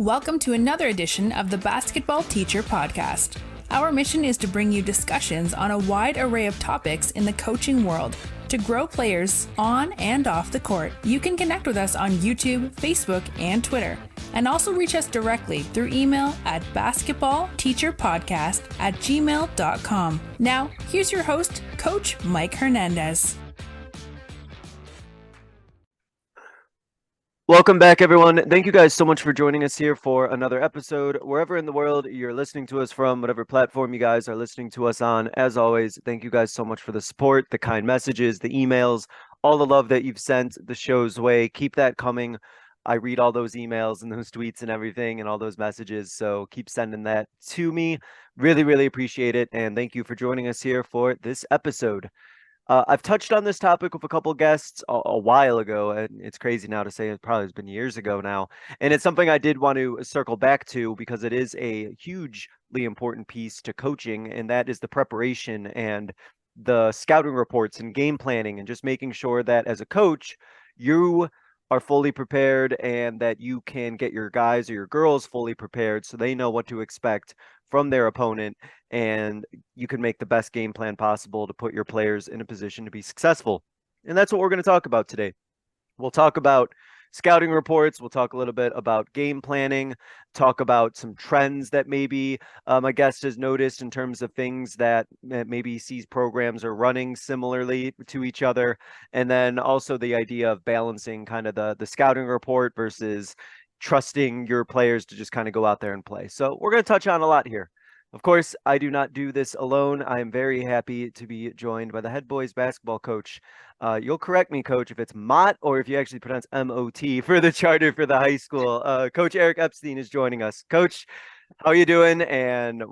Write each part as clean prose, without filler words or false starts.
Welcome to another edition of the Basketball Teacher Podcast. Our mission is to bring you discussions on a wide array of topics in the coaching world to grow players on and off the court. You can connect with us on YouTube, Facebook, and Twitter, and also reach us directly through email at basketballteacherpodcast@gmail.com. Now, here's your host, Coach Mike Hernandez. Welcome back, everyone. Thank you guys so much for joining us here for another episode. Wherever in the world you're listening to us from, whatever platform you guys are listening to us on, as always, thank you guys so much for the support, the kind messages, the emails, all the love that you've sent the show's way. Keep that coming. I read all those emails and those tweets and everything and all those messages, so keep sending that to me. Really, really appreciate it, and thank you for joining us here for this episode. I've touched on this topic with a couple guests a while ago, and it's crazy now to say it probably has been years ago now. And it's something I did want to circle back to because it is a hugely important piece to coaching, and that is the preparation and the scouting reports and game planning and just making sure that as a coach, you are fully prepared and that you can get your guys or your girls fully prepared so they know what to expect from their opponent, and you can make the best game plan possible to put your players in a position to be successful. And that's what we're going to talk about today. We'll talk about scouting reports. We'll talk a little bit about game planning, talk about some trends that maybe my guest has noticed in terms of things that maybe sees programs are running similarly to each other. And then also the idea of balancing kind of the scouting report versus trusting your players to just kind of go out there and play. So we're going to touch on a lot here. Of course, I do not do this alone. I am very happy to be joined by the head boys basketball coach. You'll correct me, Coach, if it's Mott or if you actually pronounce M-O-T for the charter for the high school. Coach Eric Epstein is joining us. Coach, how are you doing? And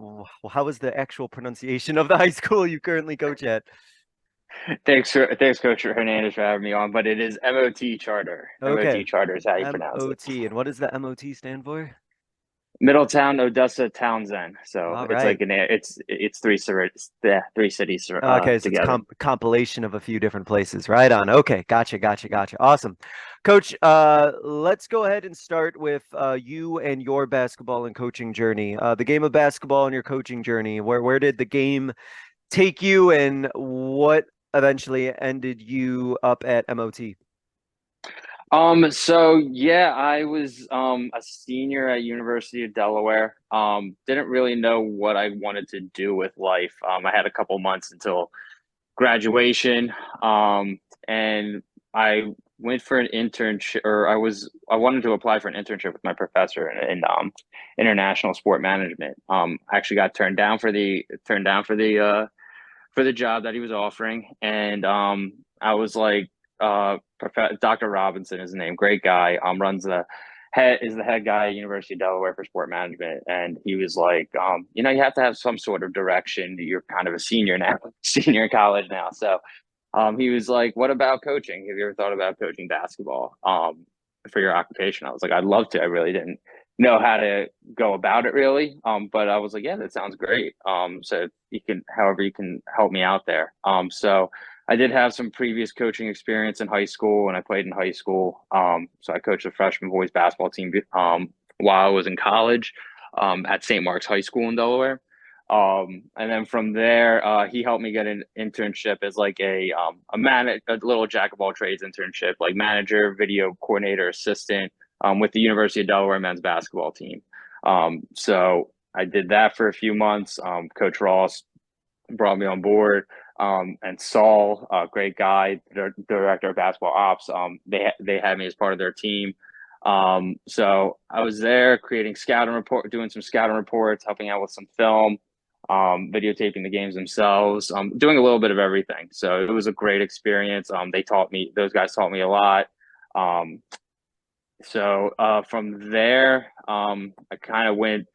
how was the actual pronunciation of the high school you currently coach at? Thanks, Coach Hernandez, for having me on. But it is MOT Charter. Okay. MOT Charter is how you pronounce it. M-O-T. And what does the M-O-T stand for? Middletown, Odessa, Townsend. So All it's right. like it's three cities. Okay, so together. it's compilation of a few different places. Right on. Okay, gotcha. Awesome. Coach, let's go ahead and start with you and your basketball and coaching journey. The game of basketball and your coaching journey. Where did the game take you, and what eventually ended you up at MOT? So yeah, I was a senior at University of Delaware. Didn't really know what I wanted to do with life. I had a couple months until graduation. And I went for an internship, or I wanted to apply for an internship with my professor in international sport management. I actually got turned down for the job that he was offering, and I was like, Dr. Robinson is his name, great guy. Is the head guy at University of Delaware for sport management, and he was like, you have to have some sort of direction. You're kind of a senior now, senior in college now, so he was like, what about coaching? Have you ever thought about coaching basketball for your occupation? I was like, I'd love to. I really didn't know how to go about it really. But I was like, yeah, that sounds great. So however you can help me out there. So I did have some previous coaching experience in high school, and I played in high school. So I coached the freshman boys basketball team while I was in college at St. Mark's High School in Delaware. And then from there, he helped me get an internship as like a little jack of all trades internship, like manager, video coordinator, assistant, with the University of Delaware men's basketball team. So I did that for a few months. Coach Ross brought me on board, and Saul, a great guy, the director of basketball ops. They had me as part of their team. So I was there doing some scouting reports, helping out with some film, videotaping the games themselves, doing a little bit of everything. So it was a great experience. Those guys taught me a lot. So from there, I kind of went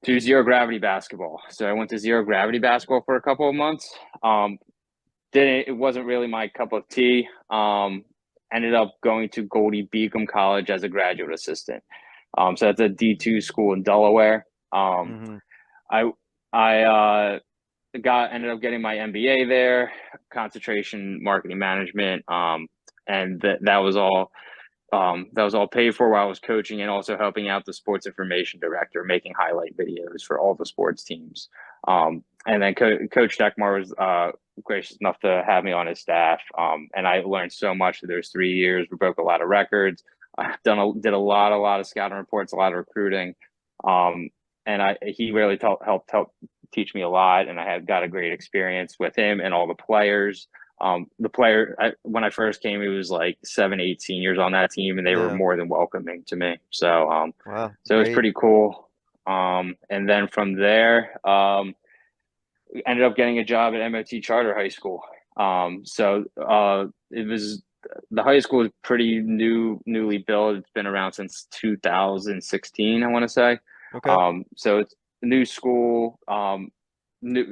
to zero gravity basketball. So I went to zero gravity basketball for a couple of months. It wasn't really my cup of tea. Ended up going to Goldie Beacom College as a graduate assistant. So that's a D2 school in Delaware. I ended up getting my MBA there, concentration marketing management, and that was all that was all paid for while I was coaching, and also helping out the sports information director, making highlight videos for all the sports teams. And then Coach Deckmar was gracious enough to have me on his staff, and I learned so much through those 3 years. We broke a lot of records. I did a lot of scouting reports, a lot of recruiting, and he really helped teach me a lot, and I got a great experience with him and all the players. When I first came, he was like 7, 8 seniors on that team, and they were more than welcoming to me. So, wow, so it was pretty cool. And then from there, we ended up getting a job at MOT Charter High School. It was the high school is pretty newly built. It's been around since 2016, I want to say. Okay. So it's a new school.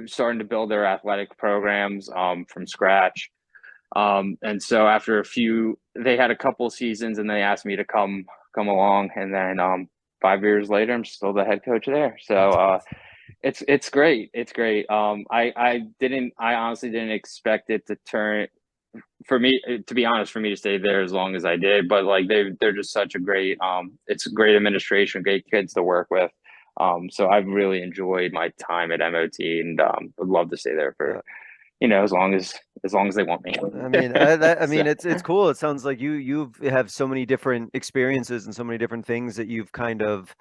Starting to build their athletic programs from scratch. And so after they had a couple seasons, and they asked me to come along, and then 5 years later, I'm still the head coach there. So it's great. It's great. I honestly didn't expect it to turn, for me, to be honest, for me to stay there as long as I did. But like they're just such a great it's a great administration, great kids to work with. So I've really enjoyed my time at MOT, and would love to stay there for as long as they want me. I mean, it's cool. It sounds like you have so many different experiences and so many different things that you've kind of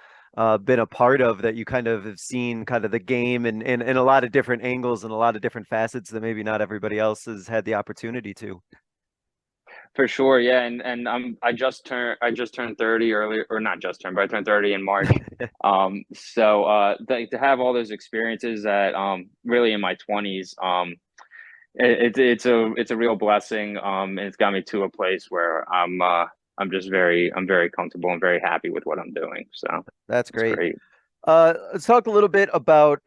been a part of, that you kind of have seen kind of the game and in a lot of different angles and a lot of different facets that maybe not everybody else has had the opportunity to. For sure, yeah, and I just turned 30 earlier, or not just turned, but I turned 30 in March. To have all those experiences at really in my 20s, it's a real blessing, and it's got me to a place where I'm very comfortable and very happy with what I'm doing. So that's great. great. Let's talk a little bit about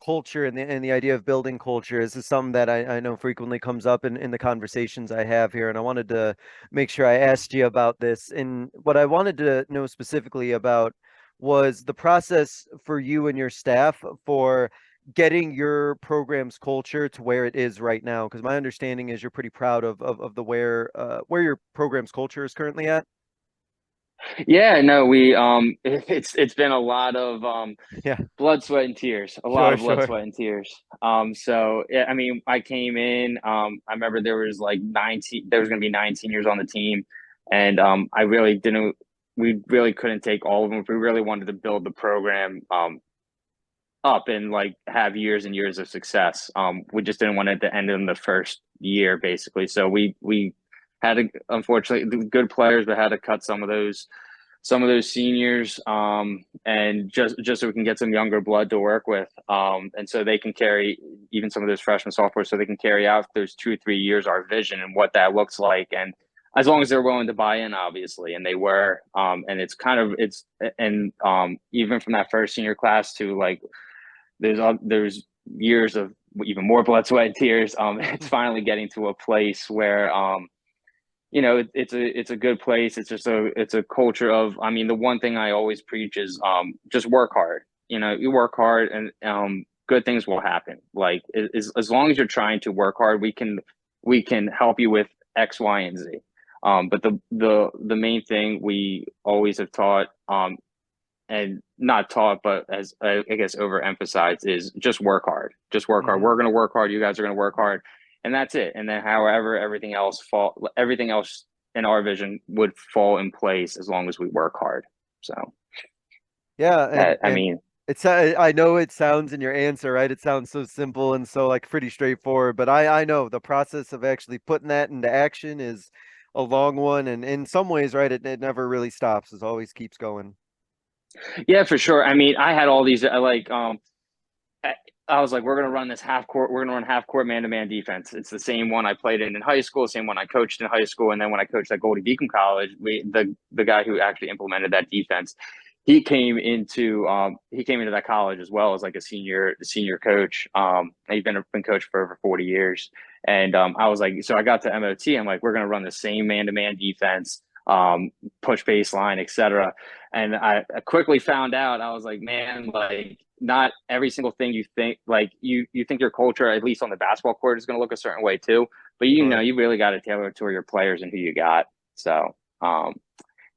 culture and the idea of building culture. This is something that I know frequently comes up in the conversations I have here, and I wanted to make sure I asked you about this. And what I wanted to know specifically about was the process for you and your staff for getting your program's culture to where it is right now. Because my understanding is you're pretty proud of the where your program's culture is currently at. Yeah, no, it's been a lot of Yeah, blood, sweat, and tears. A lot of blood, sweat, and tears. So yeah, I mean, I came in. I remember there was like 19. There was going to be 9 seniors on the team, and I really didn't. We really couldn't take all of them. If we really wanted to build the program up and like have years and years of success, we just didn't want it to end in the first year, basically. So we had to, unfortunately, good players, but had to cut some of those seniors, and just so we can get some younger blood to work with, and so they can carry even some of those freshmen, sophomores, so they can carry out those 2 or 3 years our vision and what that looks like. And as long as they're willing to buy in, obviously, and they were, and even from that first senior class to like there's years of even more blood, sweat, and tears. It's finally getting to a place where it's a good place. It's just it's a culture of, I mean, the one thing I always preach is just work hard. You work hard, and good things will happen. Like as long as you're trying to work hard, we can help you with X, Y, and Z. But the main thing we always have taught, and not taught, but as I guess overemphasized, is just work hard. Just work hard. We're going to work hard. You guys are going to work hard, and that's it. And then, however, everything else in our vision would fall in place as long as we work hard. So, yeah, I mean, I know it sounds in your answer, right? It sounds so simple and so like pretty straightforward, but I know the process of actually putting that into action is a long one, and in some ways, right, it never really stops. It always keeps going. Yeah, for sure. I mean, I had all these I was like, we're gonna run this half court. We're gonna run half court man-to-man defense. It's the same one I played in high school, same one I coached in high school, and then when I coached at Goldie Beacon College, the guy who actually implemented that defense, he came into that college as well as like a senior coach. He's been coached for over 40 years, and I was like, so I got to MOT. I'm like, we're gonna run the same man-to-man defense, push baseline, etc. And I quickly found out, I was like, man, like not every single thing you think, like you think your culture, at least on the basketball court, is going to look a certain way too. But you really got to tailor it to your players and who you got. So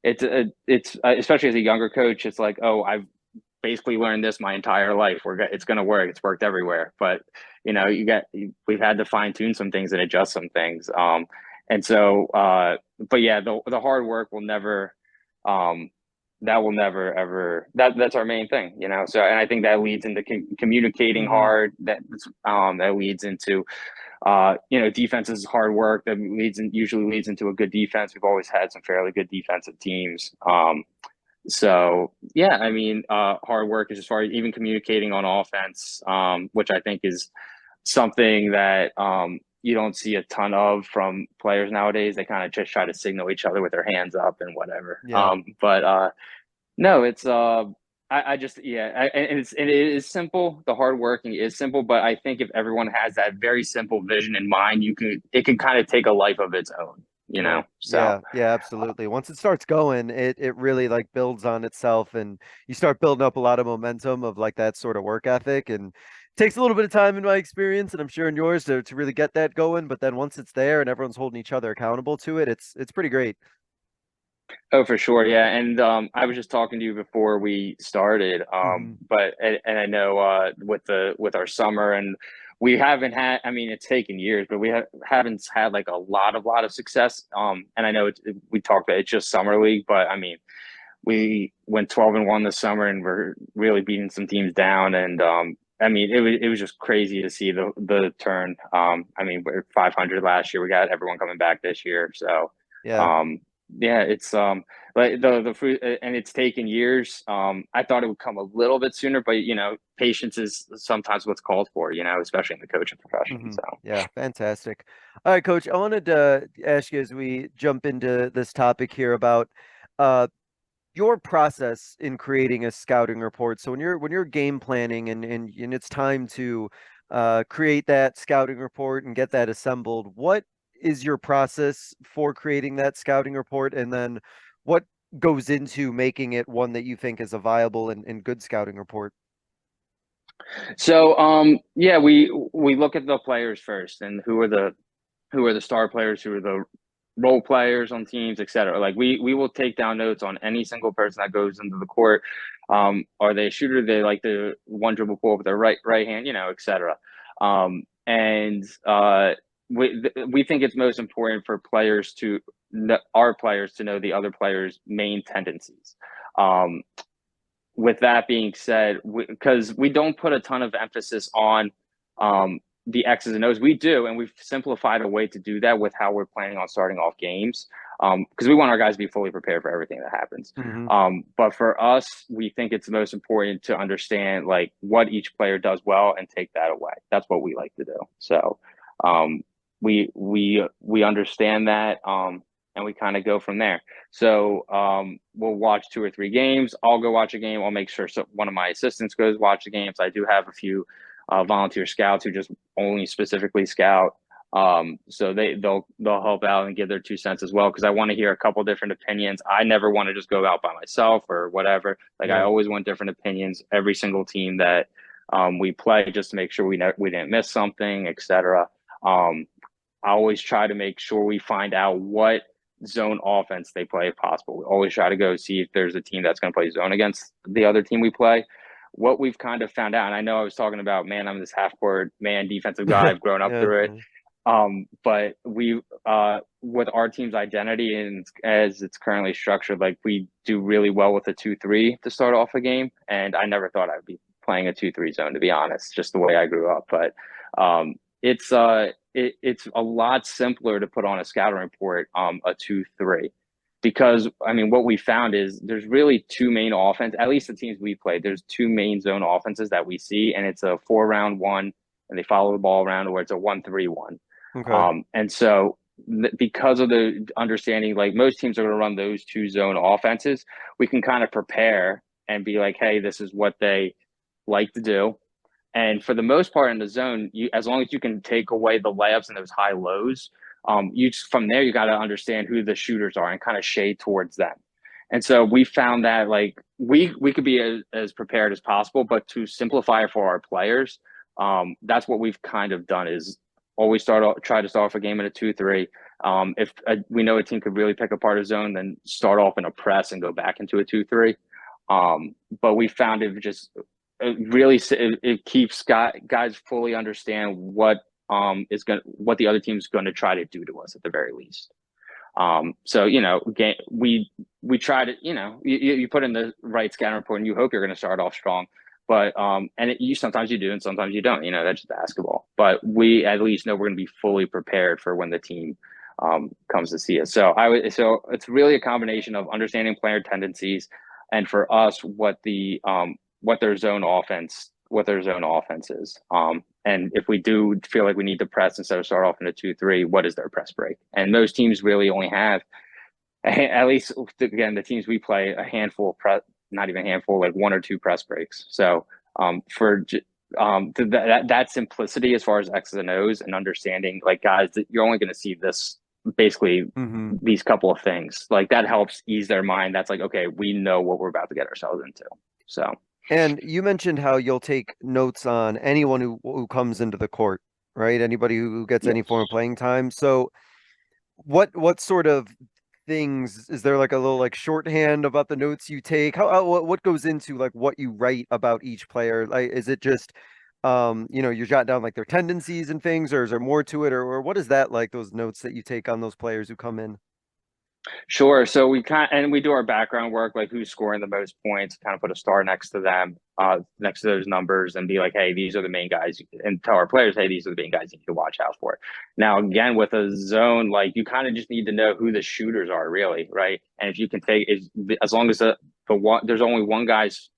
it's especially as a younger coach, it's like, oh, I've basically learned this my entire life. It's going to work. It's worked everywhere. But we've had to fine tune some things and adjust some things. And so, but yeah, the hard work will never, that will never ever. That's our main thing, So, and I think that leads into communicating hard. That leads into, defense is hard work. That usually leads into a good defense. We've always had some fairly good defensive teams. So yeah, I mean, hard work is as far as even communicating on offense, which I think is something that you don't see a ton of from players nowadays. They kind of just try to signal each other with their hands up and whatever. Yeah. But no, it's I just and it is simple. The hard working is simple, but I think if everyone has that very simple vision in mind, it can kind of take a life of its own. Right. So Yeah, absolutely. Once it starts going, it really like builds on itself, and you start building up a lot of momentum of like that sort of work ethic. And it takes a little bit of time in my experience, and I'm sure in yours to really get that going. But then once it's there and everyone's holding each other accountable to it, it's pretty great. Oh, for sure. Yeah. And I was just talking to you before we started. But and I know with our summer, and we haven't had, I mean, it's taken years, but haven't had like a lot of success. And I know we talked about it's just summer league, but I mean, we went 12-1 this summer, and we're really beating some teams down. And I mean, it was just crazy to see the turn. I mean, we're 500 last year. We got everyone coming back this year. So Yeah. yeah, it's but the fruit, and it's taken years. I thought it would come a little bit sooner, but patience is sometimes what's called for, especially in the coaching profession. So Yeah, fantastic. All right, Coach, I wanted to ask you as we jump into this topic here about uh your process in creating a scouting report. So when you're game planning and it's time to create that scouting report and get that assembled, what is your process for creating that scouting report? And then what goes into making it one that you think is a viable and good scouting report? so yeah, we look at the players first, and who are the star players, who are the role players on teams, et cetera. Like we will take down notes on any single person that goes into the court. Are they a shooter? They like the one dribble pull with their right hand, et cetera. And we think it's most important for our players to know the other players' main tendencies. With that being said, because we don't put a ton of emphasis on the X's and O's. We do, and we've simplified a way to do that with how we're planning on starting off games, because we want our guys to be fully prepared for everything that happens. But for us, we think it's most important to understand like what each player does well and take that away. That's what we like to do. So we understand that, and we kind of go from there. So we'll watch 2 or 3 games. I'll go watch a game. I'll make sure one of my assistants goes watch the games. I do have a few volunteer scouts who just only specifically scout. So they'll help out and give their 2 cents as well, because I want to hear a couple different opinions. I never want to just go out by myself or whatever. Like I always want different opinions. Every single team that we play, just to make sure we didn't miss something, etc. I always try to make sure we find out what zone offense they play if possible. We always try to go see if there's a team that's going to play zone against the other team we play. What we've kind of found out, and I know I was talking about, man, I'm this half-court man defensive guy. I've grown up through it. But we, with our team's identity and as it's currently structured, like we do really well with a 2-3 to start off a game. And I never thought I'd be playing a 2-3 zone, to be honest, just the way I grew up. But it's a lot simpler to put on a scouting report, a 2-3. Because I mean, what we found is there's really 2 main offense. At least the teams we played, there's 2 main zone offenses that we see, and it's a 4-round one, and they follow the ball around, or it's a 1-3-1. Okay. And so because of the understanding, like most teams are going to run those 2 zone offenses, we can kind of prepare and be like, hey, this is what they like to do. And for the most part in the zone, as long as you can take away the layups and those high lows, from there you got to understand who the shooters are and kind of shade towards them. And so we found that like we could be as prepared as possible, but to simplify it for our players, that's what we've kind of done is always try to start off a game at a 2-3. If we know a team could really pick apart a zone, then start off in a press and go back into a 2-3. But we found it keeps guys fully understand what the other team's going to try to do to us at the very least. So we try to you put in the right scouting report and you hope you're going to start off strong, but you sometimes you do and sometimes you don't. That's just basketball. But we at least know we're going to be fully prepared for when the team comes to see us. So it's really a combination of understanding player tendencies, and for us what their zone offense is. And if we do feel like we need to press instead of start off in a 2-3, what is their press break? And most teams really only have, at least again, the teams we play, a handful of not even a handful, like 1 or 2 press breaks. So that simplicity as far as X's and O's and understanding, like, guys, that you're only going to see this basically these couple of things, like that helps ease their mind. That's like, okay, we know what we're about to get ourselves into. So. And you mentioned how you'll take notes on anyone who comes into the court, right? Anybody who gets any form of playing time. So what sort of things, is there like a little like shorthand about the notes you take? What goes into like what you write about each player? Like, is it just you jot down like their tendencies and things, or is there more to it, or what is that like, those notes that you take on those players who come in? Sure. So we do our background work, like who's scoring the most points, kind of put a star next to them, next to those numbers, and be like, hey, these are the main guys, and tell our players, hey, these are the main guys you need to watch out for. Now, again, with a zone, like, you kind of just need to know who the shooters are, really, right? And if you can as long as there's only one guy's.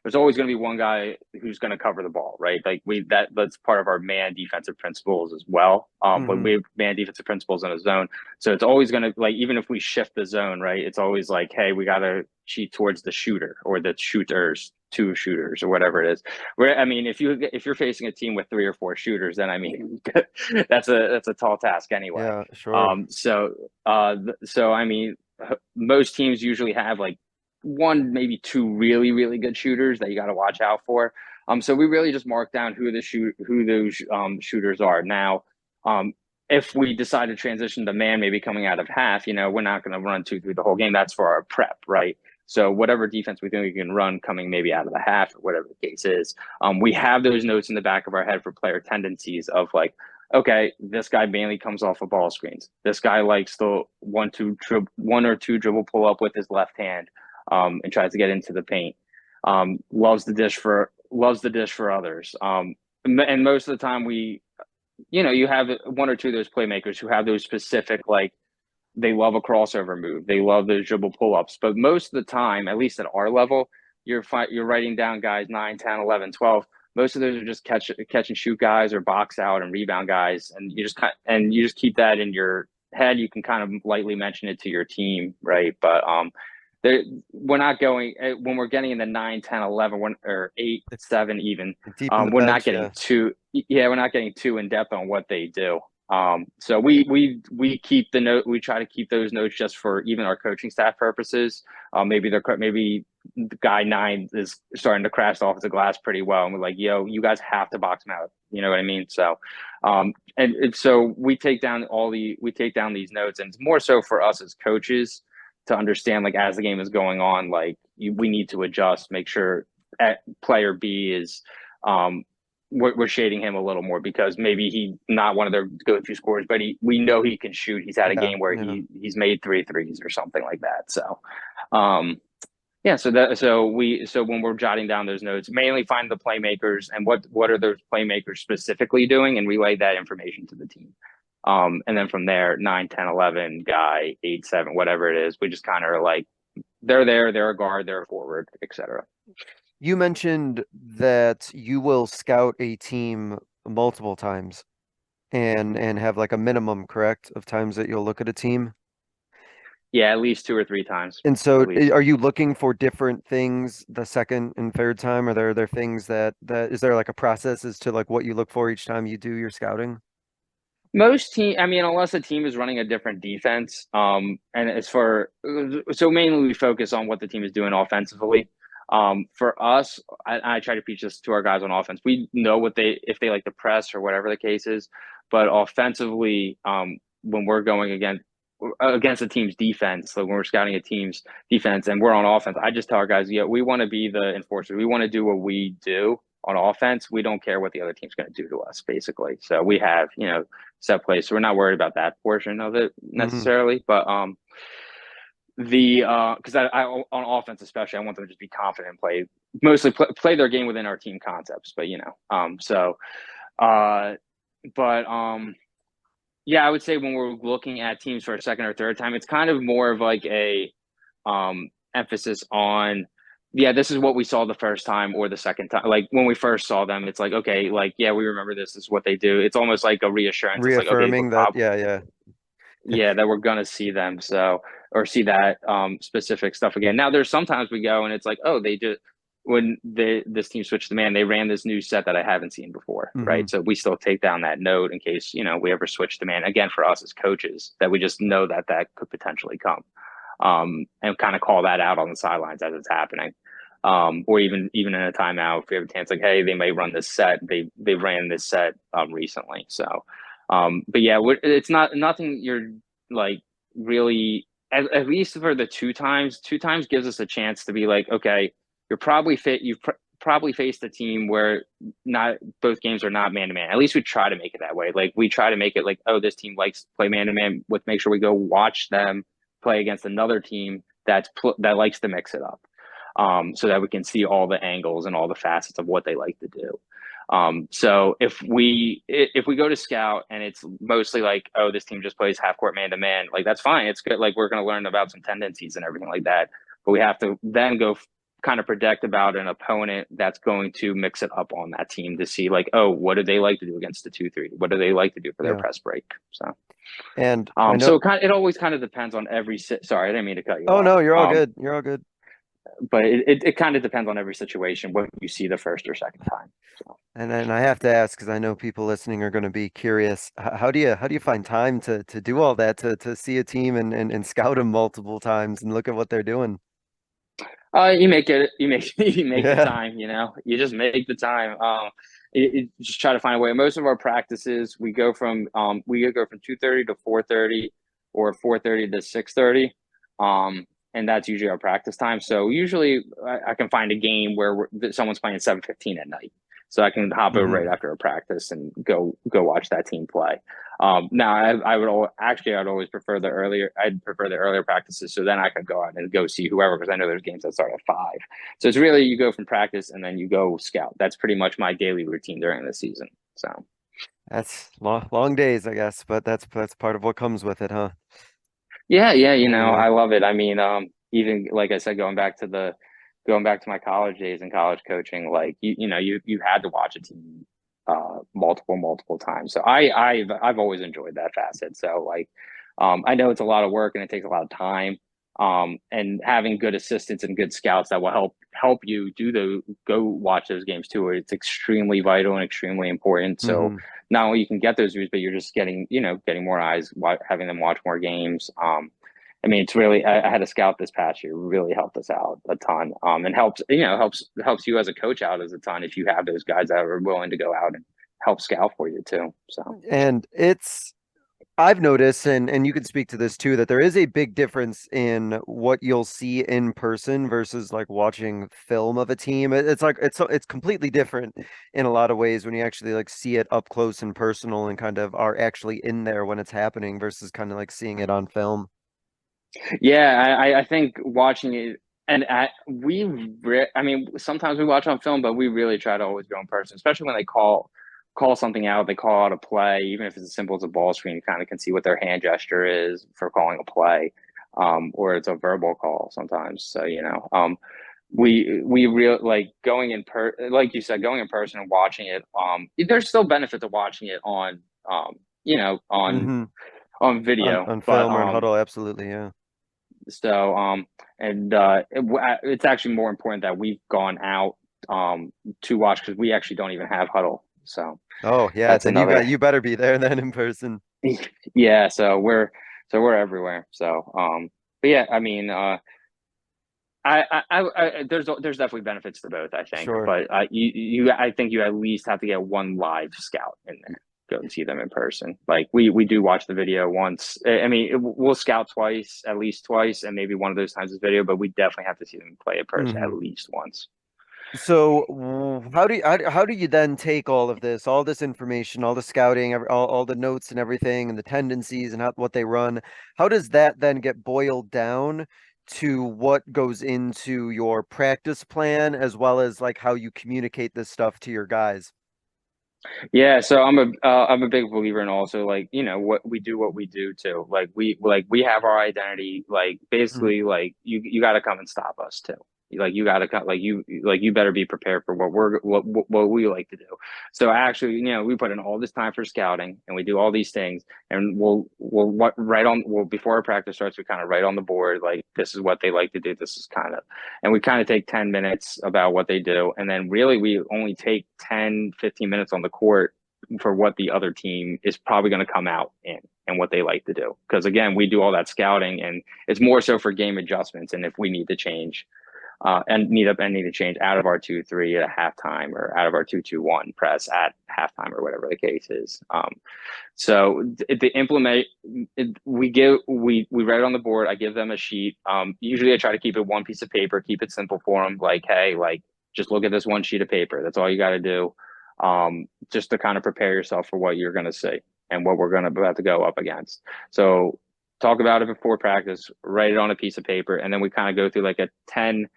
There's always going to be one guy who's going to cover the ball, right? Like that's part of our man defensive principles as well. But we have man defensive principles in a zone, so it's always going to, like, even if we shift the zone, right? It's always like, hey, we got to cheat towards the shooter or the shooters, 2 shooters or whatever it is. If you're facing a team with 3 or 4 shooters, then that's a tall task anyway. Yeah, sure. Most teams usually have like 1, maybe 2 really, really good shooters that you got to watch out for. So we really just mark down who those shooters are. Now, if we decide to transition to man, maybe coming out of half, we're not going to run 2-3 the whole game. That's for our prep, right? So whatever defense we think we can run coming maybe out of the half, or whatever the case is, we have those notes in the back of our head for player tendencies of like, okay, this guy mainly comes off of ball screens. This guy likes the 1 or 2 dribble pull up with his left hand. And tries to get into the paint. Loves the dish for others. And most of the time you have 1 or 2 of those playmakers who have those specific, like, they love a crossover move. They love those dribble pull-ups. But most of the time, at least at our level, you're writing down guys 9, 10, 11, 12. Most of those are just catch and shoot guys or box out and rebound guys. And you just keep that in your head. You can kind of lightly mention it to your team, right? But we're not going, when we're getting in the 9, 10, 11, or 8, 7 even. We're not getting too in depth on what they do. So we keep the note. We try to keep those notes just for even our coaching staff purposes. Maybe the guy 9 is starting to crash off the glass pretty well, and we're like, yo, you guys have to box him out. You know what I mean? So, so we take down these notes, and it's more so for us as coaches to understand, like, as the game is going on, like, we need to adjust, make sure player B is, we're shading him a little more because maybe he's not one of their go-to scorers, but we know he can shoot. He's had a game where he's made 3 threes or something like that. So, so when we're jotting down those notes, mainly find the playmakers and what are those playmakers specifically doing, and relay that information to the team. And then from there, 9, 10, 11 guy, 8, 7, whatever it is, we just kind of are like, they're a guard, they're a forward, etc. You mentioned that you will scout a team multiple times and have like a minimum, correct, of times that you'll look at a team? Yeah, at least 2 or 3 times. And so are you looking for different things the second and third time? Are there things that is there like a process as to like what you look for each time you do your scouting? Most team, unless a team is running a different defense, and so mainly we focus on what the team is doing offensively. For us, I try to teach this to our guys on offense. We know if they like to press or whatever the case is, but offensively, when we're going against a team's defense, so when we're scouting a team's defense and we're on offense, I just tell our guys, we want to be the enforcers. We want to do what we do on offense. We don't care what the other team's going to do to us, basically. So we have, set plays. So we're not worried about that portion of it necessarily. But because I on offense especially, I want them to just be confident and play their game within our team concepts. But yeah, I would say when we're looking at teams for a second or third time, it's kind of more of like a emphasis on, this is what we saw the first time or the second time. Like when we first saw them, it's like, okay, like, we remember this is what they do. It's almost like a reassurance. Reaffirming it's like, okay, that, that we're going to see them. Or see that specific stuff again. Now there's sometimes we go and it's like, oh, this team switched the man, they ran this new set that I haven't seen before, right? So we still take down that note in case, we ever switch the man again for us as coaches, that we just know that could potentially come, and kind of call that out on the sidelines as it's happening. Or even in a timeout, if we have a chance, like, hey, they may run this set. They ran this set recently. So, but yeah, it's nothing you're like really, at least for the two times gives us a chance to be like, okay, you've probably faced a team where not both games are not man-to-man. At least we try to make it that way. Like we try to make it like, oh, this team likes to play man-to-man. Let's make sure we go watch them play against another team that likes to mix it up, so that we can see all the angles and all the facets of what they like to do. So if we go to scout and it's mostly like, oh, this team just plays half court man-to-man, like that's fine. It's good. Like we're going to learn about some tendencies and everything like that, but we have to then go kind of predict about an opponent that's going to mix it up on that team to see like, oh, what do they like to do against the 2-3? What do they like to do for their press break? So, and so it always kind of depends on every sorry, I didn't mean to cut you off. Oh no, you're all good. You're all good. But it kind of depends on every situation, what you see the first or second time. So. And I have to ask, because I know people listening are going to be curious. How do you find time to do all that, to see a team and scout them multiple times and look at what they're doing? You make the time, you just make the time. You just try to find a way. Most of our practices, we go from 2:30 to 4:30 or 4:30 to 6:30. And that's usually our practice time. So usually I can find a game where someone's playing 7:15 at night. So I can hop over right after a practice and go watch that team play. Now I'd always prefer the earlier practices. So then I could go out and go see whoever, because I know there's games that start at 5. So it's really, you go from practice and then you go scout. That's pretty much my daily routine during the season. So that's long days, I guess, but that's part of what comes with it, huh? Yeah. I love it. I mean, even like I said, going back to my college days and college coaching, like you had to watch a team multiple times. So I've always enjoyed that facet. So like, I know it's a lot of work and it takes a lot of time. And having good assistants and good scouts that will help you go watch those games too. It's extremely vital and extremely important. So not only you can get those views, but you're just getting more eyes, having them watch more games. I mean, it's really, I had a scout this past year, really helped us out a ton. And helps you as a coach out as a ton if you have those guys that are willing to go out and help scout for you too. So, and I've noticed, and you can speak to this too, that there is a big difference in what you'll see in person versus like watching film of a team. It's completely different in a lot of ways when you actually like see it up close and personal and kind of are actually in there when it's happening versus kind of like seeing it on film. Yeah, I think watching it, and sometimes we watch on film, but we really try to always go in person, especially when they call something out. They call out a play, even if it's as simple as a ball screen. You kind of can see what their hand gesture is for calling a play, or it's a verbal call sometimes. So we really like going in like you said, going in person and watching it. There's still benefit to watching it on on video, on film or on huddle, absolutely, yeah. So it's actually more important that we've gone out to watch, because we actually don't even have huddle. So then you better be there then in person. Yeah, so we're everywhere. So but yeah, I mean, there's definitely benefits to both, I think. Sure. But I think you at least have to get one live scout in there, go and see them in person. Like we do watch the video once. I mean, we'll scout twice, at least twice, and maybe one of those times is video, but we definitely have to see them play in person at least once. So how do you then take all this information, all the scouting, all the notes and everything, and the tendencies and what they run? How does that then get boiled down to what goes into your practice plan, as well as like how you communicate this stuff to your guys? Yeah, so I'm a big believer in also like, what we do too. Like we have our identity. Like Mhm. basically, like you got to come and stop us too. Like you got to come. You better be prepared for what we like to do. So actually, we put in all this time for scouting, and we do all these things, and we'll before our practice starts, we kind of write on the board like this is what they like to do. This is kind of, and we kind of take 10 minutes about what they do, and then really we only take 10-15 minutes on the court for what the other team is probably going to come out in and what they like to do, because again we do all that scouting, and it's more so for game adjustments, and if we need to change and need to change out of our 2-3 at halftime, or out of our 2-2-1 press at halftime, or whatever the case is. So the implement, we write it on the board. I give them a sheet. Usually I try to keep it one piece of paper, keep it simple for them. Like, hey, like just look at this one sheet of paper. That's all you got to do. Just to kind of prepare yourself for what you're going to see and what we're going to have to go up against. So talk about it before practice, write it on a piece of paper, and then we kind of go through like a 10,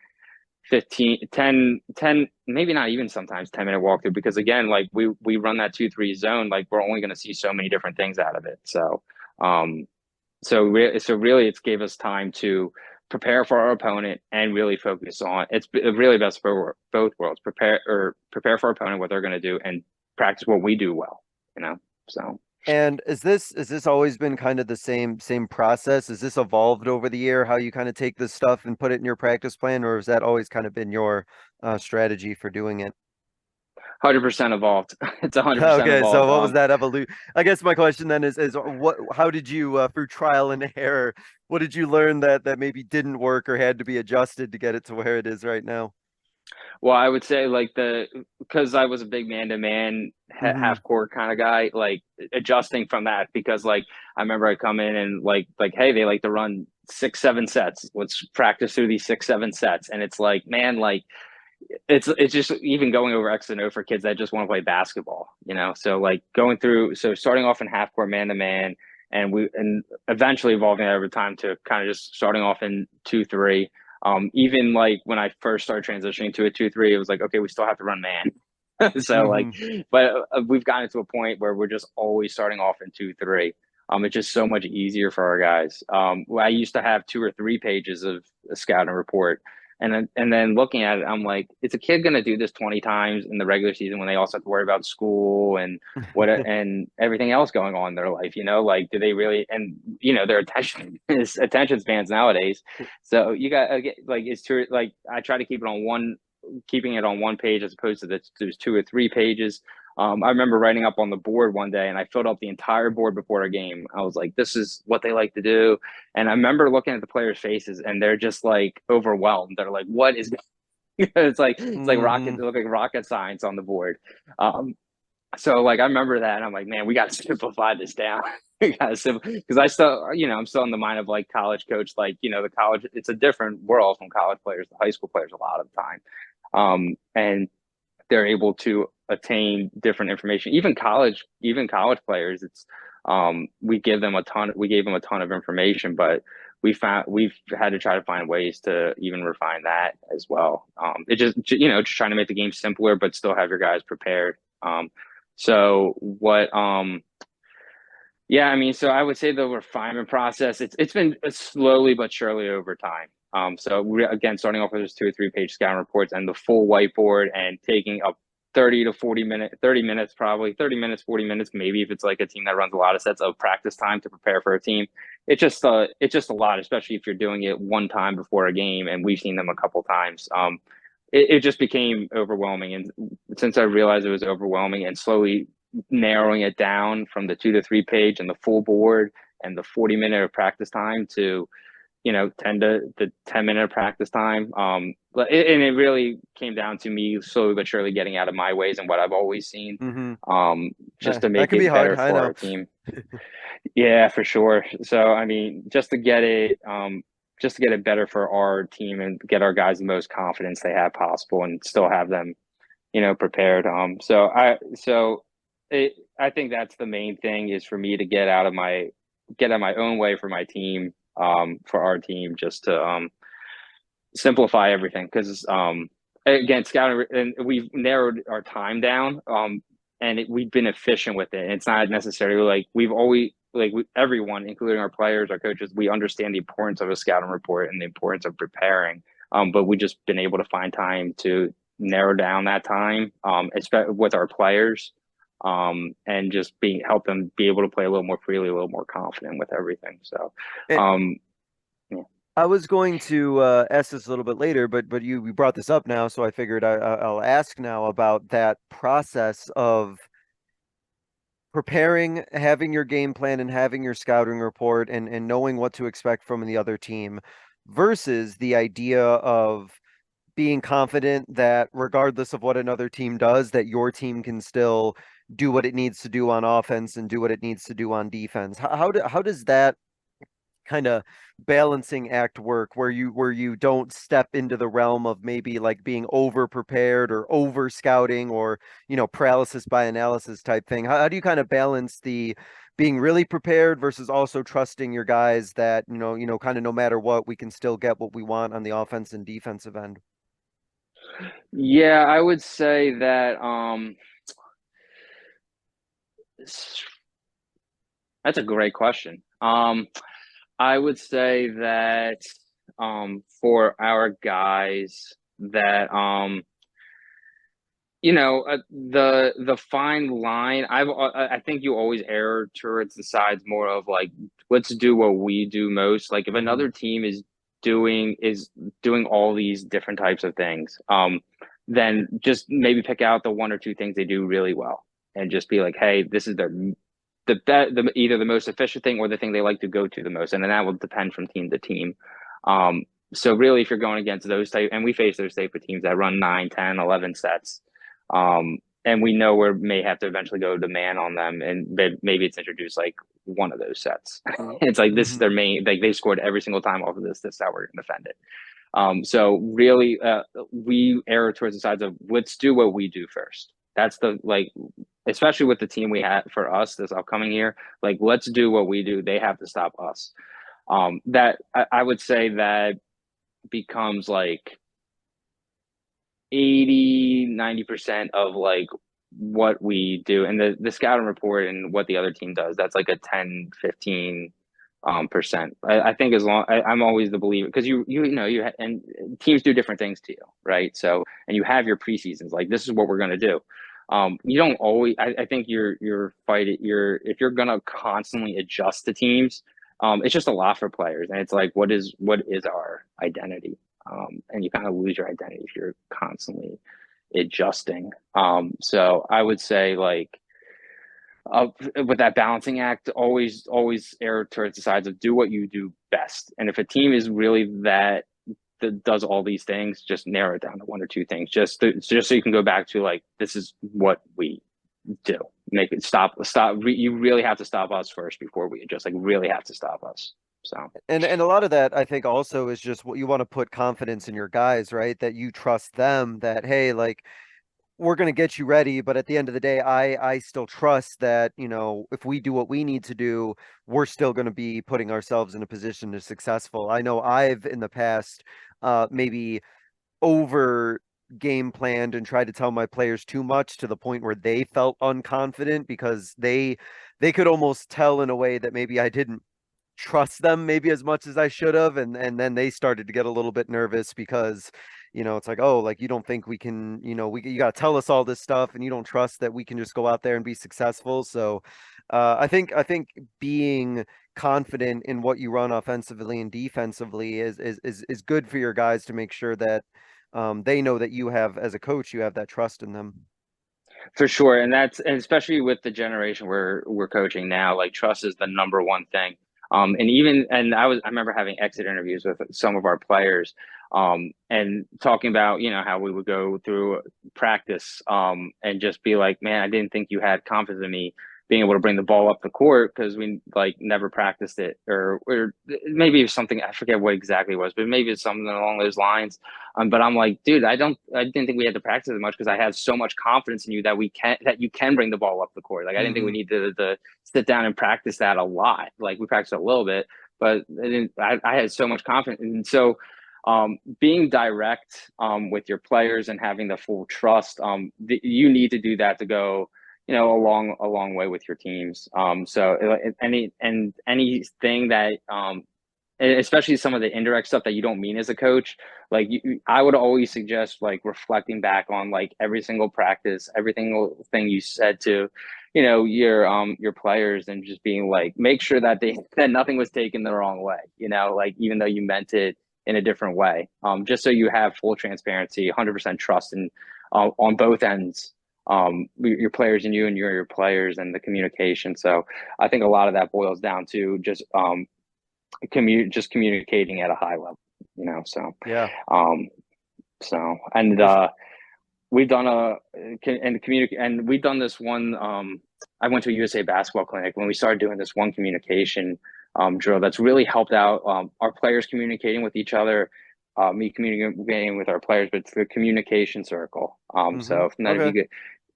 15, 10, 10, maybe not even sometimes 10-minute walkthrough, because again, like we run that 2-3 zone, like we're only going to see so many different things out of it. So, so really it's gave us time to prepare for our opponent and really focus on, it's really best for both worlds, prepare for our opponent, what they're going to do, and practice what we do well, so. And is this always been kind of the same process? Is this evolved over the year, how you kind of take this stuff and put it in your practice plan, or has that always kind of been your strategy for doing it? 100% evolved. It's 100% Okay, so evolved. what was that evolution? I guess my question then is how did you through trial and error, what did you learn that maybe didn't work or had to be adjusted to get it to where it is right now? Well, I would say like because I was a big man-to-man Hmm. half court kind of guy, like adjusting from that, because like I remember I come in and like hey, they like to run 6-7 sets. Let's practice through these 6-7 sets, and it's like, man, like it's just even going over X and O for kids that just want to play basketball, So like starting off in half court man-to-man, and eventually evolving that over time to kind of just starting off in 2-3. Even like when I first started transitioning to a 2-3, it was like, okay, we still have to run man. So like, Hmm. but we've gotten to a point where we're just always starting off in 2-3. It's just so much easier for our guys. I used to have 2 or 3 pages of a scouting report, and then looking at it, I'm like, is a kid going to do this 20 times in the regular season when they also have to worry about school and and everything else going on in their life? Like, do they really? And their attention spans nowadays. So you got like, it's true. Like I try to keeping it on one page as opposed to there's 2 or 3 pages. I remember writing up on the board one day, and I filled up the entire board before a game. I was like, this is what they like to do. And I remember looking at the players' faces, and they're just like overwhelmed. They're like, what is it's like rocket, Hmm. they look like rocket science on the board. So like I remember that, and I'm like, man, we got to simplify this down. We got to simplify, because I'm still in the mind of like college coach, like the college. It's a different world from college players to high school players a lot of the time, and they're able to attain different information. Even college players, it's we gave them a ton of information, but we've had to try to find ways to even refine that as well. It just trying to make the game simpler, but still have your guys prepared. So what yeah, I mean, so I would say the refinement process, it's been slowly but surely over time. So again, starting off with those 2 or 3 page scouting reports and the full whiteboard, and taking up 30 minutes, probably 30 minutes, 40 minutes, maybe if it's like a team that runs a lot of sets of practice time to prepare for a team. It's just a lot, especially if you're doing it one time before a game, and we've seen them a couple times. It just became overwhelming. And since I realized it was overwhelming, and slowly narrowing it down from the 2 to 3 page and the full board and the 40 minute of practice time to the 10-minute practice time. And it really came down to me slowly but surely getting out of my ways and what I've always seen, just to That make can be it hard. better I for know. our team. Yeah, for sure. So, I mean, just to get it better for our team and get our guys the most confidence they have possible and still have them, prepared. I think that's the main thing is for me to get out of my own way for my team, for our team, just to simplify everything. Because again, scouting, and we've narrowed our time down, and we've been efficient with it. And it's not necessarily like we've always everyone, including our players, our coaches, we understand the importance of a scouting report and the importance of preparing. But we just been able to find time to narrow down that time, especially with our players, and just help them be able to play a little more freely, a little more confident with everything. So, Eh, yeah. I was going to ask this a little bit later, but you brought this up now, so I figured I'll ask now about that process of preparing, having your game plan and having your scouting report and knowing what to expect from the other team versus the idea of being confident that regardless of what another team does, that your team can still do what it needs to do on offense and do what it needs to do on defense. How does that kind of balancing act work where you don't step into the realm of maybe like being over prepared or over scouting or paralysis by analysis type thing? How do you kind of balance the being really prepared versus also trusting your guys that kind of no matter what we can still get what we want on the offense and defensive end? Yeah, I would say that that's a great question. I would say that for our guys that the fine line. I think you always err towards the sides more of like let's do what we do most. Like if Hmm. another team is doing all these different types of things, then just maybe pick out the one or two things they do really well and just be like, hey, this is either the most efficient thing or the thing they like to go to the most, and then that will depend from team to team. So really, if you're going against those type, and we face those type of teams that run 9, 10, 11 sets, and we know we may have to eventually go to man on them, and maybe it's introduced like one of those sets. It's like this is Hmm. their main, like they've scored every single time off of this. This is how we're going to defend it. So really, we err towards the sides of let's do what we do first. That's especially with the team we had for us this upcoming year. Like, let's do what we do. They have to stop us. That I would say that becomes like 80-90% of like what we do, and the scouting report and what the other team does, that's like a 10-15 percent. I think as long I'm always the believer because and teams do different things to you, right? So and you have your preseasons like this is what we're gonna do. You don't always. I think you're fighting. If you're gonna constantly adjust to teams, it's just a lot for players, and it's like what is our identity? And you kind of lose your identity if you're constantly adjusting. So I would say like with that balancing act, always err towards the sides of do what you do best. And if a team is really that does all these things, just narrow it down to one or two things, just so you can go back to like this is what we do. Make it stop. You really have to stop us first before we adjust. Like really have to stop us. So And a lot of that I think also is just what you want to put confidence in your guys, right? That you trust them that hey, like we're going to get you ready, but at the end of the day, I still trust that, if we do what we need to do, we're still going to be putting ourselves in a position to successful. I know I've in the past maybe over game planned and tried to tell my players too much to the point where they felt unconfident because they could almost tell in a way that maybe I didn't trust them maybe as much as I should have, and then they started to get a little bit nervous because it's like, oh, like you don't think we can, you got to tell us all this stuff and you don't trust that we can just go out there and be successful. So I think being confident in what you run offensively and defensively is good for your guys to make sure that they know that you have, as a coach, you have that trust in them. for sure, and especially with the generation we're coaching now, like trust is the number one thing. And I remember having exit interviews with some of our players, and talking about, how we would go through practice, and just be like, man, I didn't think you had confidence in me being able to bring the ball up the court, because we like never practiced it, or maybe it was something, I forget what exactly it was, but maybe it's something along those lines. But I'm like, dude, I didn't think we had to practice as much, because I had so much confidence in you that you can bring the ball up the court. Like, I didn't think we needed to sit down and practice that a lot. Like, we practiced a little bit, but I had so much confidence. And so, being direct, with your players and having the full trust, you need to do that to go, a long way with your teams. So anything that, especially some of the indirect stuff that you don't mean as a coach, like, I would always suggest, like, reflecting back on, like, every single practice, every single thing you said to, your players, and just being like, make sure that that nothing was taken the wrong way, like, even though you meant it in a different way, just so you have full transparency, 100% trust, and on both ends, your players and you, and your players, and the communication. So I think a lot of that boils down to just communicating at a high level, so Yeah. And we've done and we've done this one. I went to a USA basketball clinic when we started doing this one communication drill that's really helped out our players communicating with each other, me communicating with our players, but it's the communication circle. So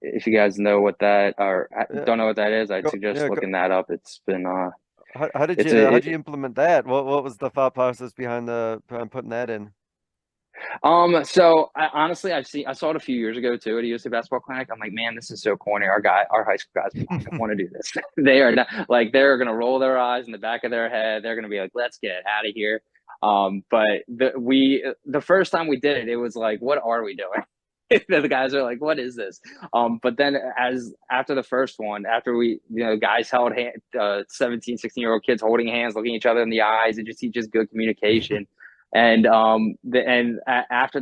if you guys know what that, or don't know what that is, I'd suggest looking that up. It's been how did you implement that? What was the thought process behind putting that in? So honestly, I saw it a few years ago too at a USA basketball clinic. I'm like, man, this is so corny. Our high school guys want to do this. They are not, like, they're gonna roll their eyes in the back of their head. They're gonna be like, let's get out of here. But the first time we did it, it was like, what are we doing? The guys are like, what is this? But then after the first one, after we, guys held 17, 16-year-old kids holding hands, looking each other in the eyes, and just good communication. And after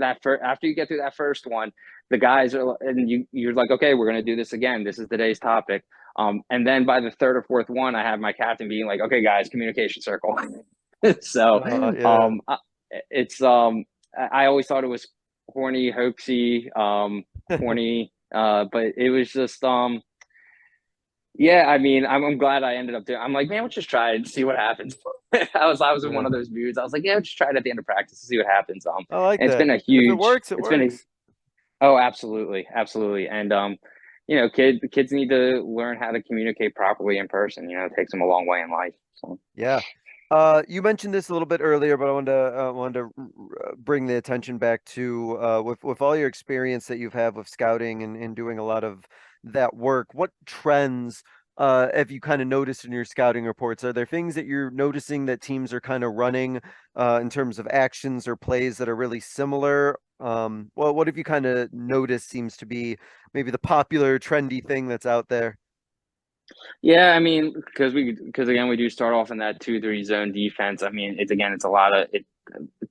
you get through that first one, the guys are, and you're like, okay, we're gonna do this again. This is today's topic. And then by the third or fourth one, I have my captain being like, okay, guys, communication circle. So it's I always thought it was corny, hoaxy, corny, but it was just yeah, I mean, I'm glad I ended up doing. I'm like, man, we'll just try it and see what happens. I was in one of those moods. I was like, yeah, we'll just try it at the end of practice to see what happens. I like and it's that. been a huge. If it works, it works. Oh, absolutely, absolutely. And kids need to learn how to communicate properly in person. It takes them a long way in life. So. Yeah. You mentioned this a little bit earlier, but I wanted to bring the attention back to with all your experience that you've had with scouting and doing a lot of that work. What trends have you kind of noticed in your scouting reports? Are there things that you're noticing that teams are kind of running in terms of actions or plays that are really similar? Well, what have you kind of noticed seems to be maybe the popular trendy thing that's out there? Yeah, I mean, because again, we do start off in that 2-3 zone defense. I mean, it's a lot of it.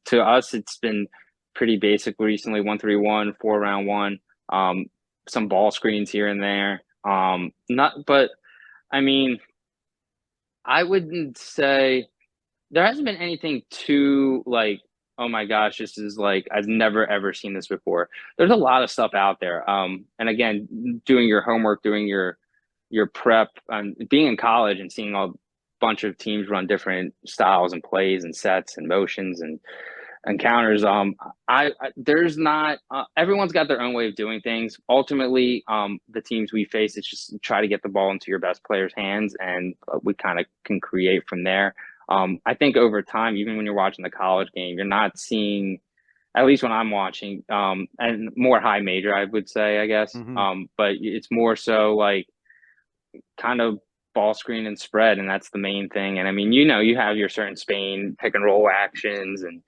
To us, it's been pretty basic recently: 1-3-1, 4-round-1, some ball screens here and there. But I mean, I wouldn't say there hasn't been anything too, like, oh my gosh, this is like, I've never ever seen this before. There's a lot of stuff out there. And again, doing your homework, doing your prep, being in college and seeing a bunch of teams run different styles and plays and sets and motions and encounters. I there's not everyone's got their own way of doing things. Ultimately, the teams we face, it's just try to get the ball into your best players' hands, and we kind of can create from there. I think over time, even when you're watching the college game, you're not seeing, at least when I'm watching, and more high major, I would say, I guess. But it's more so like kind of ball screen and spread, and that's the main thing. And I mean, you have your certain Spain pick and roll actions, and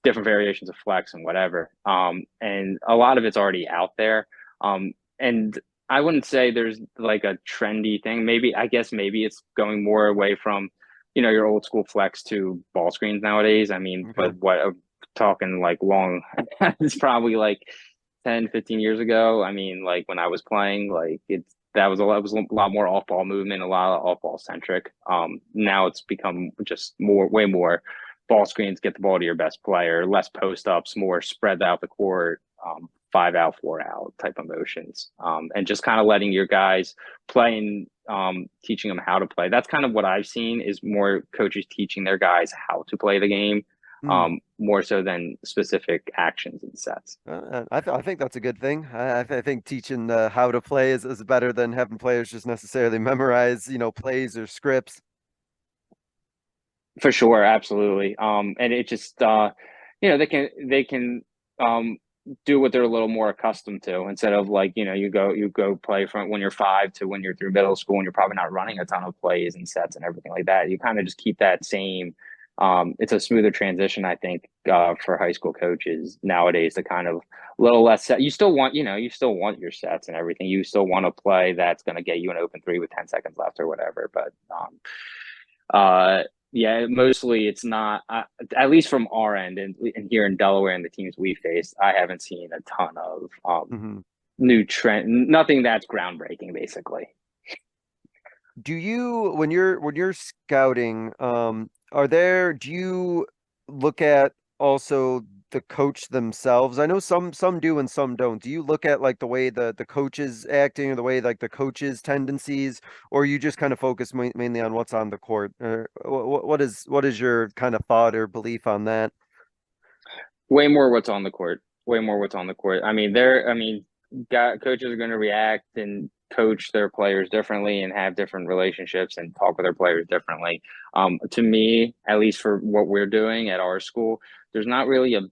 different variations of flex and whatever. And a lot of it's already out there. And I wouldn't say there's like a trendy thing. Maybe it's going more away from, your old school flex to ball screens nowadays. I mean, but what I'm talking like long, it's probably like 10, 15 years ago. I mean, like when I was playing, like that was a lot more off ball movement, a lot of off ball centric. Now it's become just way more ball screens, get the ball to your best player, less post ups, more spread out the court, 5 out, 4 out type of motions, and just kind of letting your guys play and teaching them how to play. That's kind of what I've seen, is more coaches teaching their guys how to play the game, more so than specific actions and sets. I think that's a good thing. I think teaching how to play is better than having players just necessarily memorize, plays or scripts. For sure, absolutely. And it just they can do what they're a little more accustomed to, instead of like, you go play from when you're 5 to when you're through middle school and you're probably not running a ton of plays and sets and everything like that. You kind of just keep that same. It's a smoother transition, I think, for high school coaches nowadays, to kind of a little less set. You still want your sets and everything. You still want to play that's going to get you an open 3 with 10 seconds left or whatever. But yeah, mostly it's not, at least from our end and here in Delaware and the teams we faced, I haven't seen a ton of new trend, nothing that's groundbreaking, basically. Do you, when you're scouting, do you look at also the coach themselves? I know some do and some don't. Do you look at like the way the coach is acting, or the way like the coach's tendencies, or you just kind of focus mainly on what's on the court? Or what is your kind of thought or belief on that? Way more what's on the court. Way more what's on the court. Coaches are going to react and coach their players differently and have different relationships and talk with their players differently. To me, at least for what we're doing at our school, there's not really a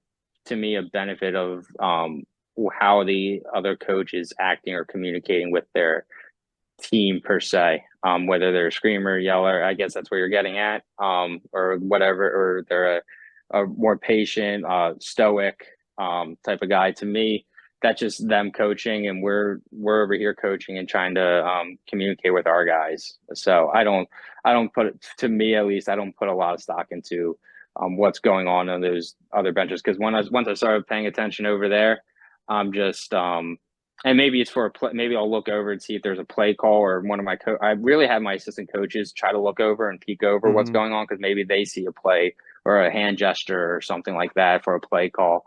benefit of how the other coach is acting or communicating with their team per se, whether they're a screamer, yeller, I guess that's where you're getting at, or whatever, or they're a more patient, stoic type of guy. To me, that's just them coaching, and we're over here coaching and trying to communicate with our guys. So I don't put, to me at least, I don't put a lot of stock into what's going on those other benches, because once I started paying attention over there, I'm just and maybe it's for a play, maybe I'll look over and see if there's a play call, or one of my I really have my assistant coaches try to look over and peek over what's going on, because maybe they see a play or a hand gesture or something like that for a play call.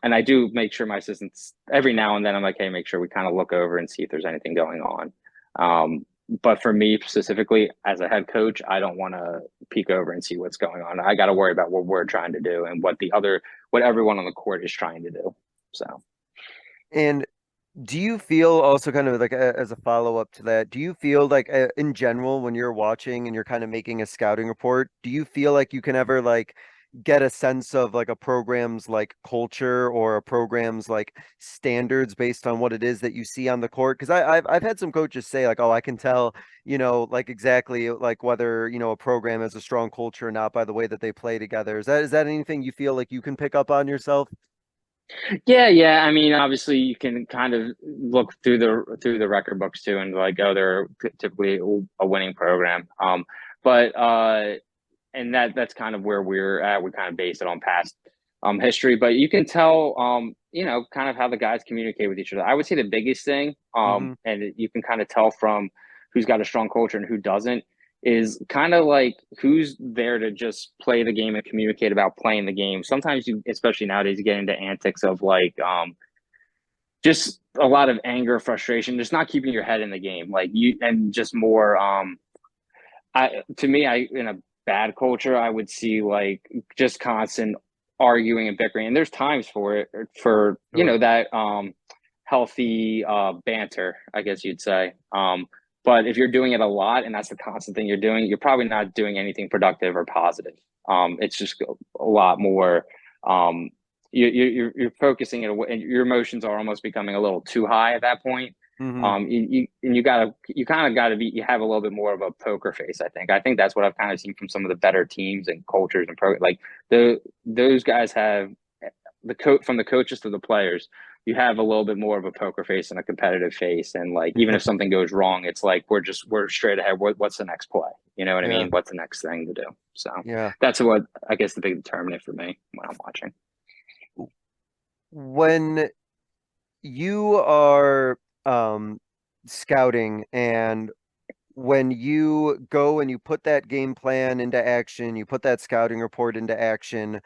And I do make sure my assistants, every now and then, I'm like, hey, make sure we kind of look over and see if there's anything going on. But for me specifically, as a head coach, I don't want to peek over and see what's going on. I got to worry about what we're trying to do and what everyone on the court is trying to do. So, and do you feel also, kind of like as a follow-up to that, do you feel like in general, when you're watching and you're kind of making a scouting report, do you feel like you can ever like get a sense of like a program's like culture or a program's like standards based on what it is that you see on the court? Because I've had some coaches say like, oh, I can tell, like exactly like whether, a program has a strong culture or not by the way that they play together. Is that anything you feel like you can pick up on yourself? Yeah. I mean, obviously, you can kind of look through the record books too, and like, oh, they're typically a winning program. But and that's kind of where we're at. We kind of base it on past history, but you can tell, kind of how the guys communicate with each other. I would say the biggest thing, and you can kind of tell from who's got a strong culture and who doesn't, is kind of like who's there to just play the game and communicate about playing the game. Sometimes especially nowadays, you get into antics of like, just a lot of anger, frustration, just not keeping your head in the game, and just more, in a bad culture, I would see like just constant arguing and bickering, and there's times for it, that healthy banter, I guess you'd say. But if you're doing it a lot and that's the constant thing you're doing, you're probably not doing anything productive or positive. It's just a lot more. You're focusing it away, and your emotions are almost becoming a little too high at that point. You kind of gotta you have a little bit more of a poker face. I think that's what I've kind of seen from some of the better teams and cultures and those guys have from the coaches to the players. You have a little bit more of a poker face and a competitive face, and like even if something goes wrong, it's like we're straight ahead. What's the next play? You know what I mean? What's the next thing to do? So that's what I guess the big determinant for me when I'm watching. When you are scouting, and when you go and you put that game plan into action, you put that scouting report into action,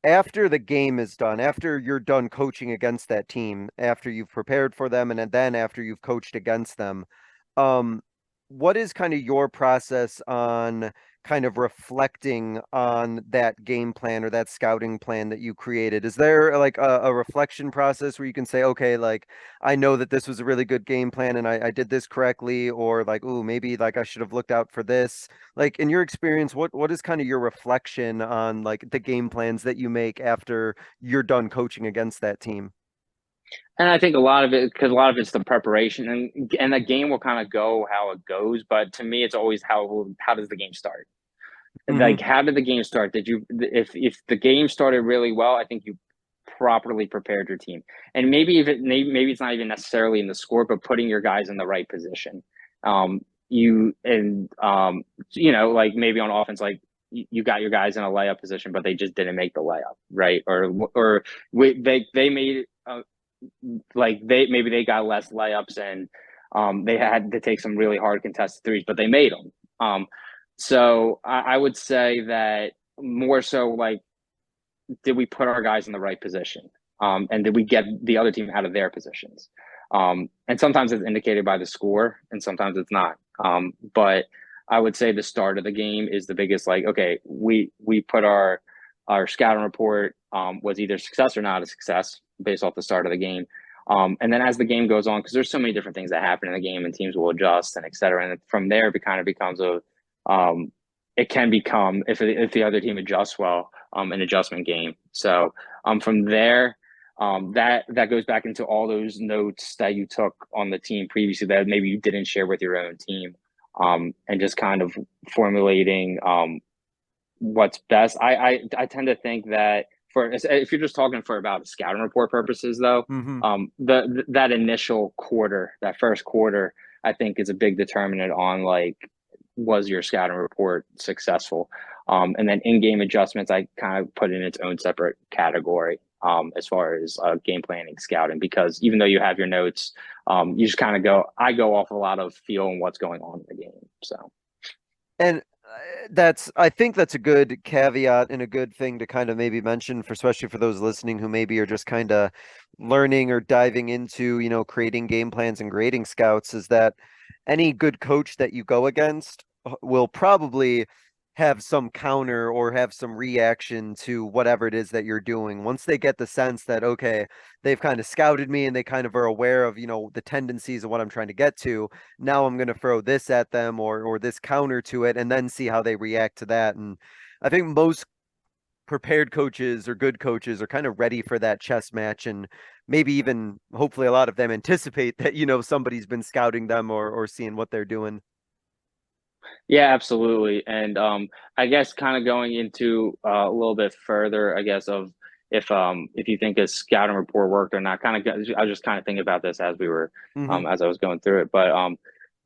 after the game is done, after you're done coaching against that team, after you've prepared for them, and then after you've coached against them, um, what is kind of your process on kind of reflecting on that game plan or that scouting plan that you created? Is there like a reflection process where you can say, okay, like I know that this was a really good game plan and I did this correctly, or like, ooh, maybe like I should have looked out for this? Like in your experience, what is kind of your reflection on like the game plans that you make after you're done coaching against that team? And I think a lot of it, because a lot of it's the preparation, and the game will kind of go how it goes. But to me, it's always how does the game start? Hmm. Like, how did the game start? Did you if the game started really well, I think you properly prepared your team. And maybe it's not even necessarily in the score, but putting your guys in the right position. You and like maybe on offense, like you got your guys in a layup position, but they just didn't make the layup, right? They made like they got less layups, and they had to take some really hard contested threes, but they made them. So I would say that more so like, did we put our guys in the right position? And did we get the other team out of their positions? And sometimes it's indicated by the score, and sometimes it's not. But I would say the start of the game is the biggest. Like, okay, we put our scouting report was either success or not a success based off the start of the game. And then as the game goes on, because there's so many different things that happen in the game, and teams will adjust and et cetera. And from there, it kind of becomes it can become, if the other team adjusts well, an adjustment game. So from there, that goes back into all those notes that you took on the team previously that maybe you didn't share with your own team, and just kind of formulating what's best. I tend to think that if you're just talking for about scouting report purposes, though, Hmm. that initial quarter, that first quarter, I think is a big determinant on like, was your scouting report successful? And then in-game adjustments, I kind of put in its own separate category as far as game planning, scouting, because even though you have your notes, you just kind of I go off a lot of feel and what's going on in the game. So. And I think that's a good caveat and a good thing to kind of maybe mention for, especially for those listening who maybe are just kind of learning or diving into, creating game plans and grading scouts, is that any good coach that you go against will probably have some counter or have some reaction to whatever it is that you're doing. Once they get the sense that, okay, they've kind of scouted me and they kind of are aware of, the tendencies of what I'm trying to get to, now I'm going to throw this at them or this counter to it, and then see how they react to that. And I think most prepared coaches or good coaches are kind of ready for that chess match, and maybe even hopefully a lot of them anticipate that, somebody's been scouting them or seeing what they're doing. Yeah, absolutely. And I guess kind of going into a little bit further, I guess, of if you think a scouting report worked or not. I was just kind of thinking about this as we were Hmm. as I was going through it. But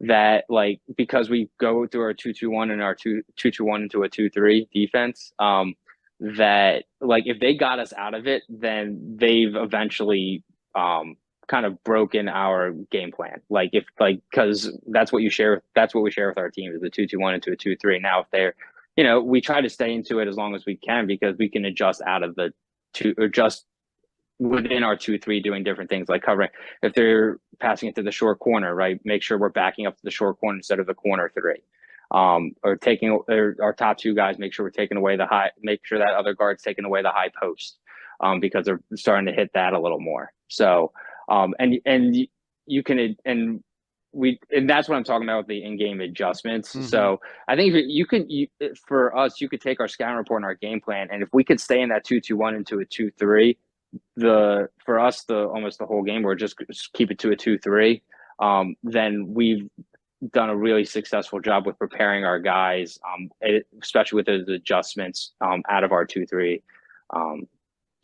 that, like, because we go through our 2-2-1 and our 2-2-1 into a 2-3 defense, that, like, if they got us out of it, then they've eventually kind of broken our game plan. Like, if, like, because that's what we share with our team, is the 2-2-1 into a 2-3. Now, if they're, we try to stay into it as long as we can, because we can adjust out of the two, or just within our 2-3, doing different things like covering. If they're passing it to the short corner, right, make sure we're backing up to the short corner instead of the corner three. Or taking our top two guys, make sure we're taking away make sure that other guard's taking away the high post, because they're starting to hit that a little more. So, and you can, and that's what I'm talking about with the in-game adjustments. Hmm. So I think for us, you could take our scouting report and our game plan, and if we could stay in that 2-2-1 into a 2-3, for us, almost the whole game, or just keep it to a 2-3, then we've done a really successful job with preparing our guys, especially with those adjustments out of our 2-3.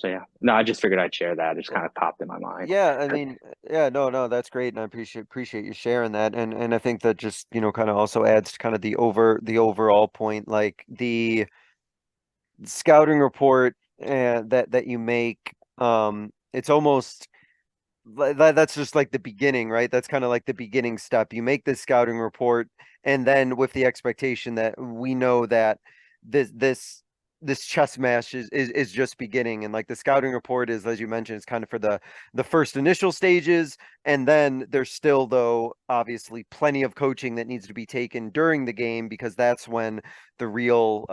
So yeah, no, I just figured I'd share that. It just kind of popped in my mind. Yeah, I mean, yeah, no, that's great, and I appreciate you sharing that, and I think that just kind of also adds to kind of the overall point, like the scouting report that you make. It's almost that's just like the beginning, right? That's kind of like the beginning step. You make this scouting report, and then with the expectation that we know that this this chess match is just beginning, and like the scouting report is, as you mentioned, it's kind of for the first initial stages, and then there's still, though, obviously plenty of coaching that needs to be taken during the game, because that's when the real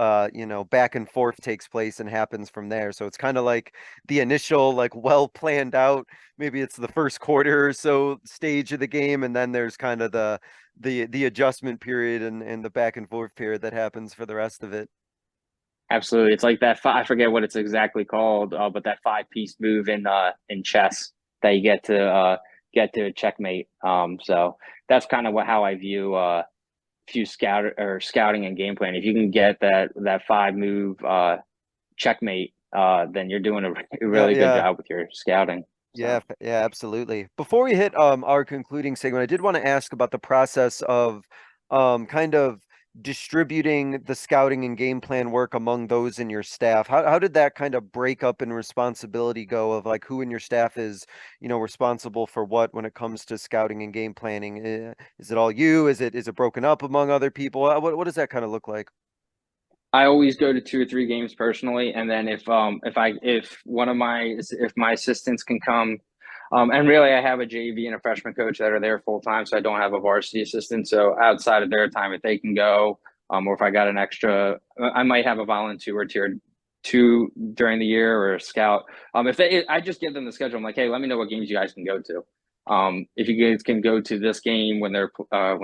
back and forth takes place and happens from there. So it's kind of like the initial, like, well planned out, maybe it's the first quarter or so stage of the game, and then there's kind of the adjustment period and the back and forth period that happens for the rest of it. Absolutely. It's like that I forget what it's exactly called, but that five-piece move in chess that you get to checkmate. So that's kind of how I view scouting and game plan. If you can get that five move checkmate, then you're doing a Yeah, really good yeah. job with your scouting. Yeah, So yeah, absolutely. Before we hit our concluding segment, I did want to ask about the process of kind of distributing the scouting and game plan work among those in your staff. How did that kind of break up in responsibility go, of like who in your staff is, responsible for what when it comes to scouting and game planning? Is it all you? Is it broken up among other people? What does that kind of look like? I always go to two or three games personally, and then if my assistants can come, and really I have a JV and a freshman coach that are there full time, so I don't have a varsity assistant. So outside of their time, if they can go, or if I got an extra, I might have a volunteer or tier two during the year or a scout. I just give them the schedule. I'm like, hey, let me know what games you guys can go to. If you guys can go to this game when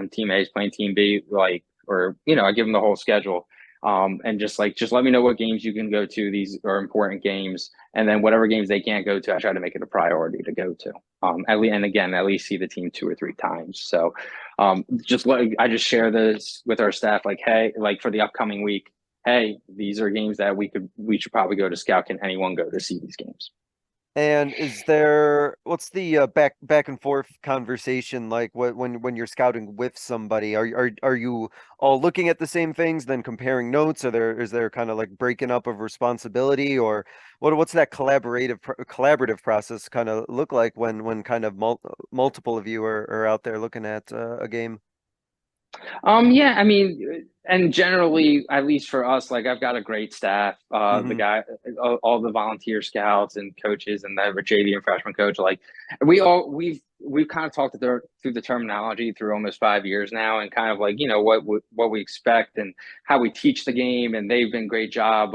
team A is playing team B, like, or I give them the whole schedule, and just let me know what games you can go to. These are important games, and then whatever games they can't go to, I try to make it a priority to go to. At least see the team two or three times. So, I just share this with our staff, like, hey, like for the upcoming week, hey, these are games that we should probably go to scout. Can anyone go to see these games? And what's the back and forth conversation like, when you're scouting with somebody? Are you all looking at the same things, then comparing notes? Is there kind of like breaking up of responsibility, or what's that collaborative process kind of look like when kind of multiple of you are out there looking at a game? Yeah, I mean, and generally, at least for us, like I've got a great staff. Hmm. All the volunteer scouts and coaches, and the JV and freshman coach. Like we've kind of talked through the terminology through almost 5 years now, and kind of like what we expect and how we teach the game, and they've been great job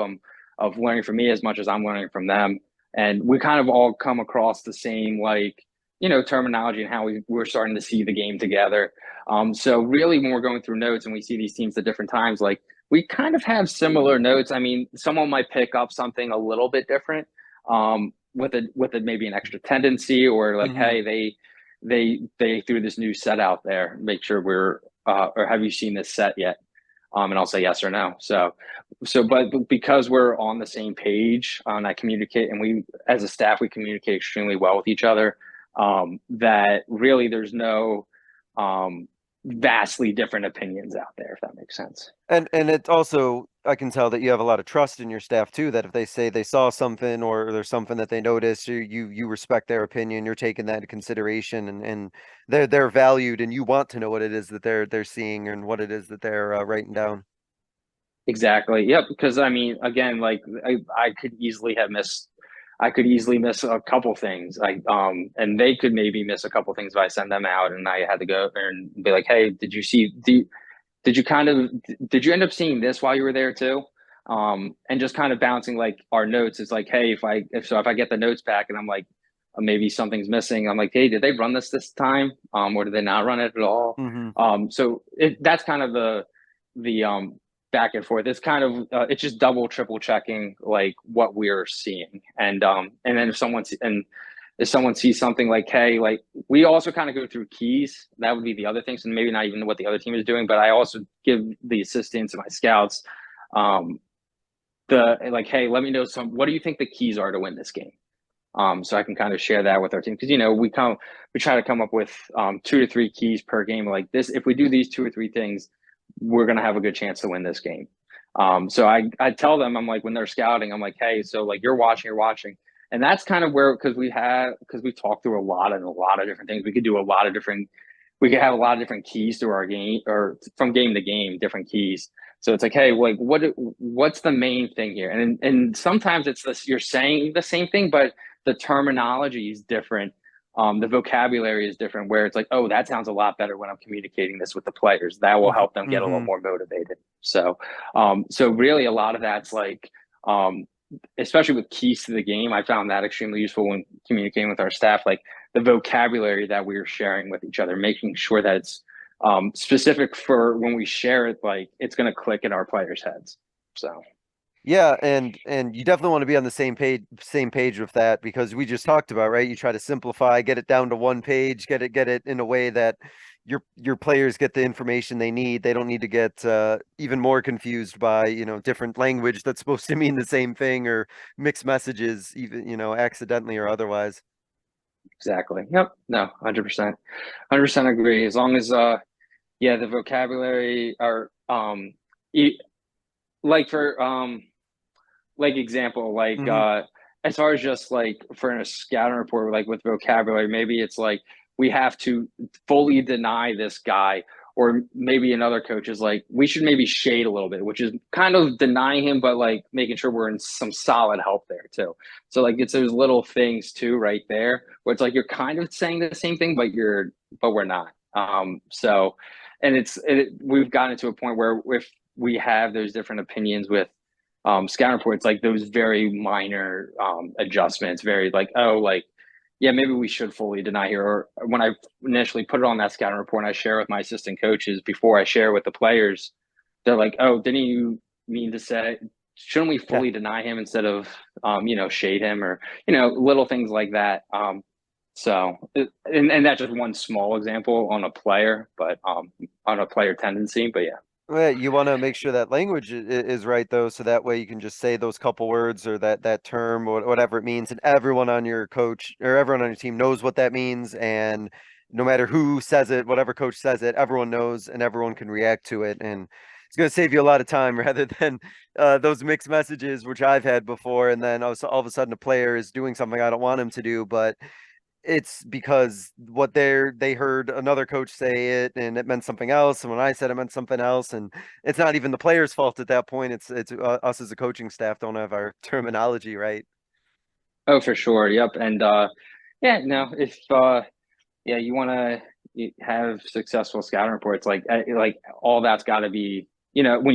of learning from me as much as I'm learning from them, and we kind of all come across the same terminology and how we're starting to see the game together. So really, when we're going through notes and we see these teams at different times, like we kind of have similar notes. I mean, someone might pick up something a little bit different, with maybe an extra tendency, or like, Hmm. hey, they threw this new set out there. Make sure or have you seen this set yet? And I'll say yes or no. But because we're on the same page, and I communicate, and we as a staff we communicate extremely well with each other. That really there's no vastly different opinions out there, if that makes sense. And it also, I can tell that you have a lot of trust in your staff too, that if they say they saw something or there's something that they noticed, you respect their opinion, you're taking that into consideration, and they're valued, and you want to know what it is that they're seeing and what it is that they're writing down. Exactly. Yep. Because I mean, again, like I could easily have missed. I could easily miss a couple things. And they could maybe miss a couple things if I send them out, and I had to go there and be like, "Hey, did you see? Did you end up seeing this while you were there too?" And just kind of bouncing like our notes. It's like, hey, if I get the notes back and I'm like, maybe something's missing. I'm like, hey, did they run this time? Or did they not run it at all? Hmm. That's kind of the back and forth. It's kind of it's just double, triple checking like what we're seeing, and then if someone sees something like, hey, like we also kind of go through keys. That would be the other things, and maybe not even what the other team is doing, but I also give the assistants and my scouts um, the like, hey, let me know what do you think the keys are to win this game? So I can kind of share that with our team, because we try to come up with 2 to 3 keys per game. Like this, if we do these 2 or 3 things, we're gonna have a good chance to win this game. So I tell them, I'm like, when they're scouting, I'm like, hey, so like you're watching. And that's kind of where, because we talked through a lot of different things. We could do a lot of different, we could have a lot of different keys to our game, or from game to game, different keys. So it's like, hey, like what's the main thing here? And sometimes it's this, you're saying the same thing, but the terminology is different. The vocabulary is different, where it's like, oh, that sounds a lot better when I'm communicating this with the players. That will help them get a little more motivated. So, so really a lot of that's like, especially with keys to the game, I found that extremely useful when communicating with our staff, like the vocabulary that we were sharing with each other, making sure that it's specific for when we share it, like it's going to click in our players' heads. So. Yeah, and you definitely want to be on the same page with that, because we just talked about, right? You try to simplify, get it down to one page, get it in a way that your players get the information they need. They don't need to get even more confused by, different language that's supposed to mean the same thing, or mixed messages, even, accidentally or otherwise. Exactly. Yep. No, 100% agree. As long as yeah, the vocabulary are like for like example, like as far as just like for a scouting report, like with vocabulary, maybe it's like we have to fully deny this guy, or maybe another coach is like, we should maybe shade a little bit, which is kind of denying him, but like making sure we're in some solid help there too. So like it's those little things too right there, where it's like you're kind of saying the same thing, but we're not. So, and we've gotten to a point where if we have those different opinions with scout reports, like those very minor adjustments, very like, oh, like, yeah, maybe we should fully deny here. Or when I initially put it on that scouting report and I share with my assistant coaches before I share with the players, they're like, oh, didn't you mean to say, shouldn't we fully deny him instead of, shade him, or, little things like that. So, and that's just one small example on a player, but on a player tendency, but yeah. Well, you want to make sure that language is right, though, so that way you can just say those couple words, or that term, or whatever it means, and everyone on your coach or everyone on your team knows what that means. And no matter who says it, whatever coach says it, everyone knows and everyone can react to it. And it's going to save you a lot of time rather than those mixed messages, which I've had before. And then all of a sudden a player is doing something I don't want him to do, but it's because they heard another coach say it and it meant something else, and when I said it meant something else, and it's not even the player's fault at that point. It's us as a coaching staff don't have our terminology right. Oh, for sure. Yep. And yeah, no, if yeah, you want to have successful scouting reports, like all that's got to be,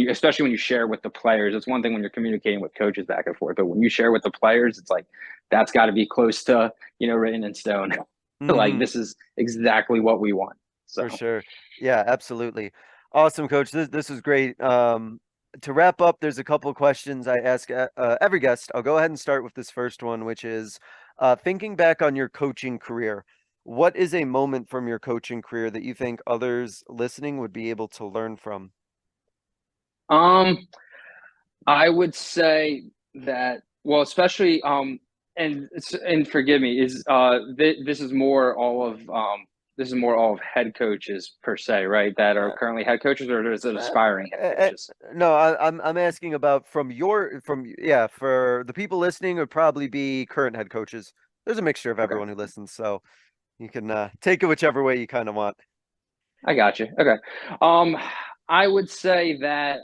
especially when you share with the players. It's one thing when you're communicating with coaches back and forth, but when you share with the players, it's like that's got to be close to, written in stone. Like this is exactly what we want. So. For sure. Yeah, absolutely. Awesome, coach. This is great. To wrap up, there's a couple of questions I ask every guest. I'll go ahead and start with this first one, which is thinking back on your coaching career. What is a moment from your coaching career that you think others listening would be able to learn from? I would say that, well, especially and forgive me, is this is more all of head coaches per se, right? That are currently head coaches, or is it aspiring head coaches? No, I'm asking about for the people listening would probably be current head coaches. There's a mixture of everyone who listens, so you can take it whichever way you kind of want. I got you. Okay. I would say that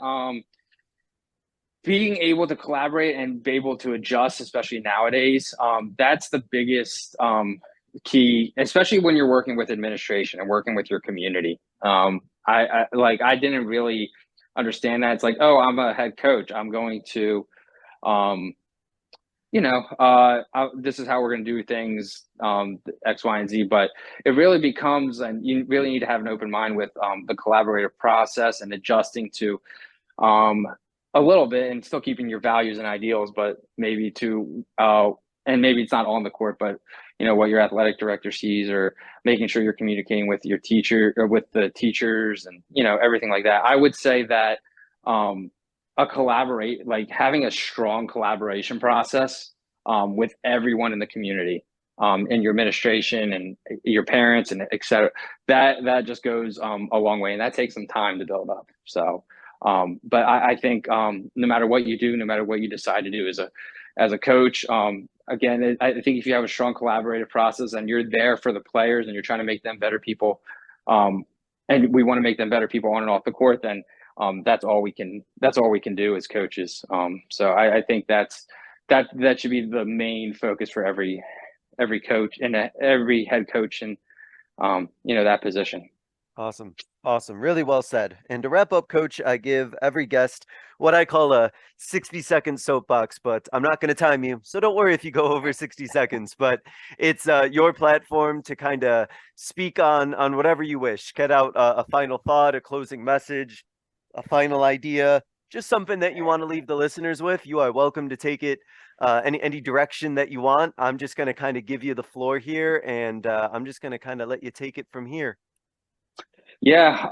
being able to collaborate and be able to adjust, especially nowadays, that's the biggest key, especially when you're working with administration and working with your community. I didn't really understand that. It's like, oh, I'm a head coach, I'm going to this is how we're going to do things, X, Y, and Z. But it really becomes, and you really need to have an open mind with the collaborative process and adjusting to a little bit, and still keeping your values and ideals, but maybe and maybe it's not on the court, but what your athletic director sees, or making sure you're communicating with your teacher or with the teachers, and everything like that. I would say that having a strong collaboration process with everyone in the community, and your administration and your parents and et cetera, that just goes a long way, and that takes some time to build up. So but I think no matter what you do, no matter what you decide to do as a coach, again, I think if you have a strong collaborative process and you're there for the players and you're trying to make them better people, and we want to make them better people on and off the court, then that's all we can do as coaches. So I think that should be the main focus for every coach and every head coach in that position. Awesome. Really well said. And to wrap up, Coach, I give every guest what I call a 60-second soapbox, but I'm not going to time you. So don't worry if you go over 60 seconds, but it's your platform to kind of speak on whatever you wish. Get out a final thought, a closing message, a final idea, just something that you want to leave the listeners with. You are welcome to take it any direction that you want. I'm just going to kind of give you the floor here, and I'm just going to kind of let you take it from here. Yeah,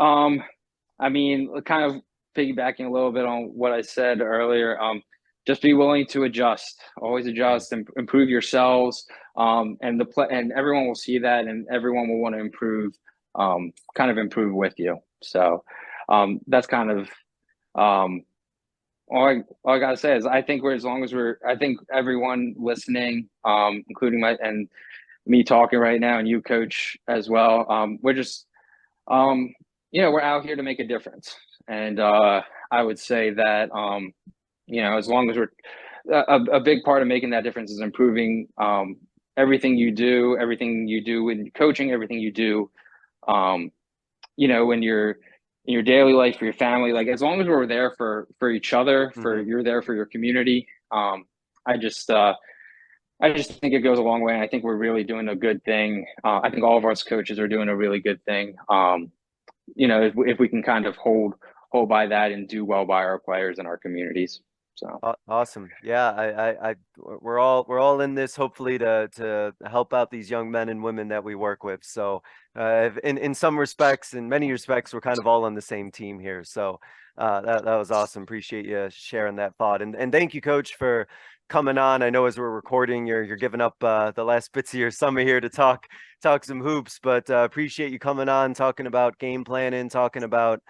I mean, kind of piggybacking a little bit on what I said earlier, just be willing to adjust, always adjust and improve yourselves. And everyone will see that, and everyone will want to improve with you. So that's kind of all I gotta say is I think I think everyone listening, including me talking right now, and you, Coach, as well, we're just we're out here to make a difference. And I would say that as long as we're a big part of making that difference is improving everything you do in coaching, everything you do when you're in your daily life, for your family. Like, as long as we're there for each other, you're there for your community. I just think it goes a long way, and I think we're really doing a good thing. I think all of us coaches are doing a really good thing. If we can kind of hold by that and do well by our players and our communities. So awesome. Yeah, we're all in this hopefully to help out these young men and women that we work with. So in some respects, in many respects, we're kind of all on the same team here. So that was awesome. Appreciate you sharing that thought. And thank you, Coach, for coming on. I know as we're recording, you're giving up the last bits of your summer here to talk some hoops, but appreciate you coming on, talking about game planning, talking about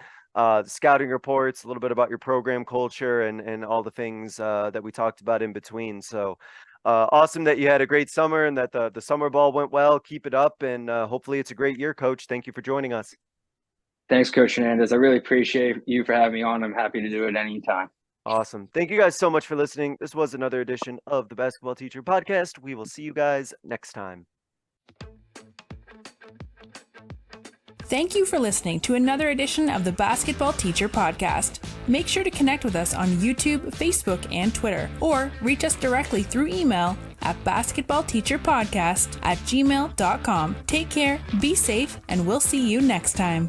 scouting reports, a little bit about your program culture, and all the things that we talked about in between. So awesome that you had a great summer and that the summer ball went well. Keep it up, and hopefully it's a great year, Coach. Thank you for joining us. Thanks, Coach Hernandez. I really appreciate you for having me on. I'm happy to do it anytime. Awesome. Thank you guys so much for listening. This was another edition of the Basketball Teacher Podcast. We will see you guys next time. Thank you for listening to another edition of the Basketball Teacher Podcast. Make sure to connect with us on YouTube, Facebook, and Twitter, or reach us directly through email at basketballteacherpodcast@gmail.com. Take care, be safe, and we'll see you next time.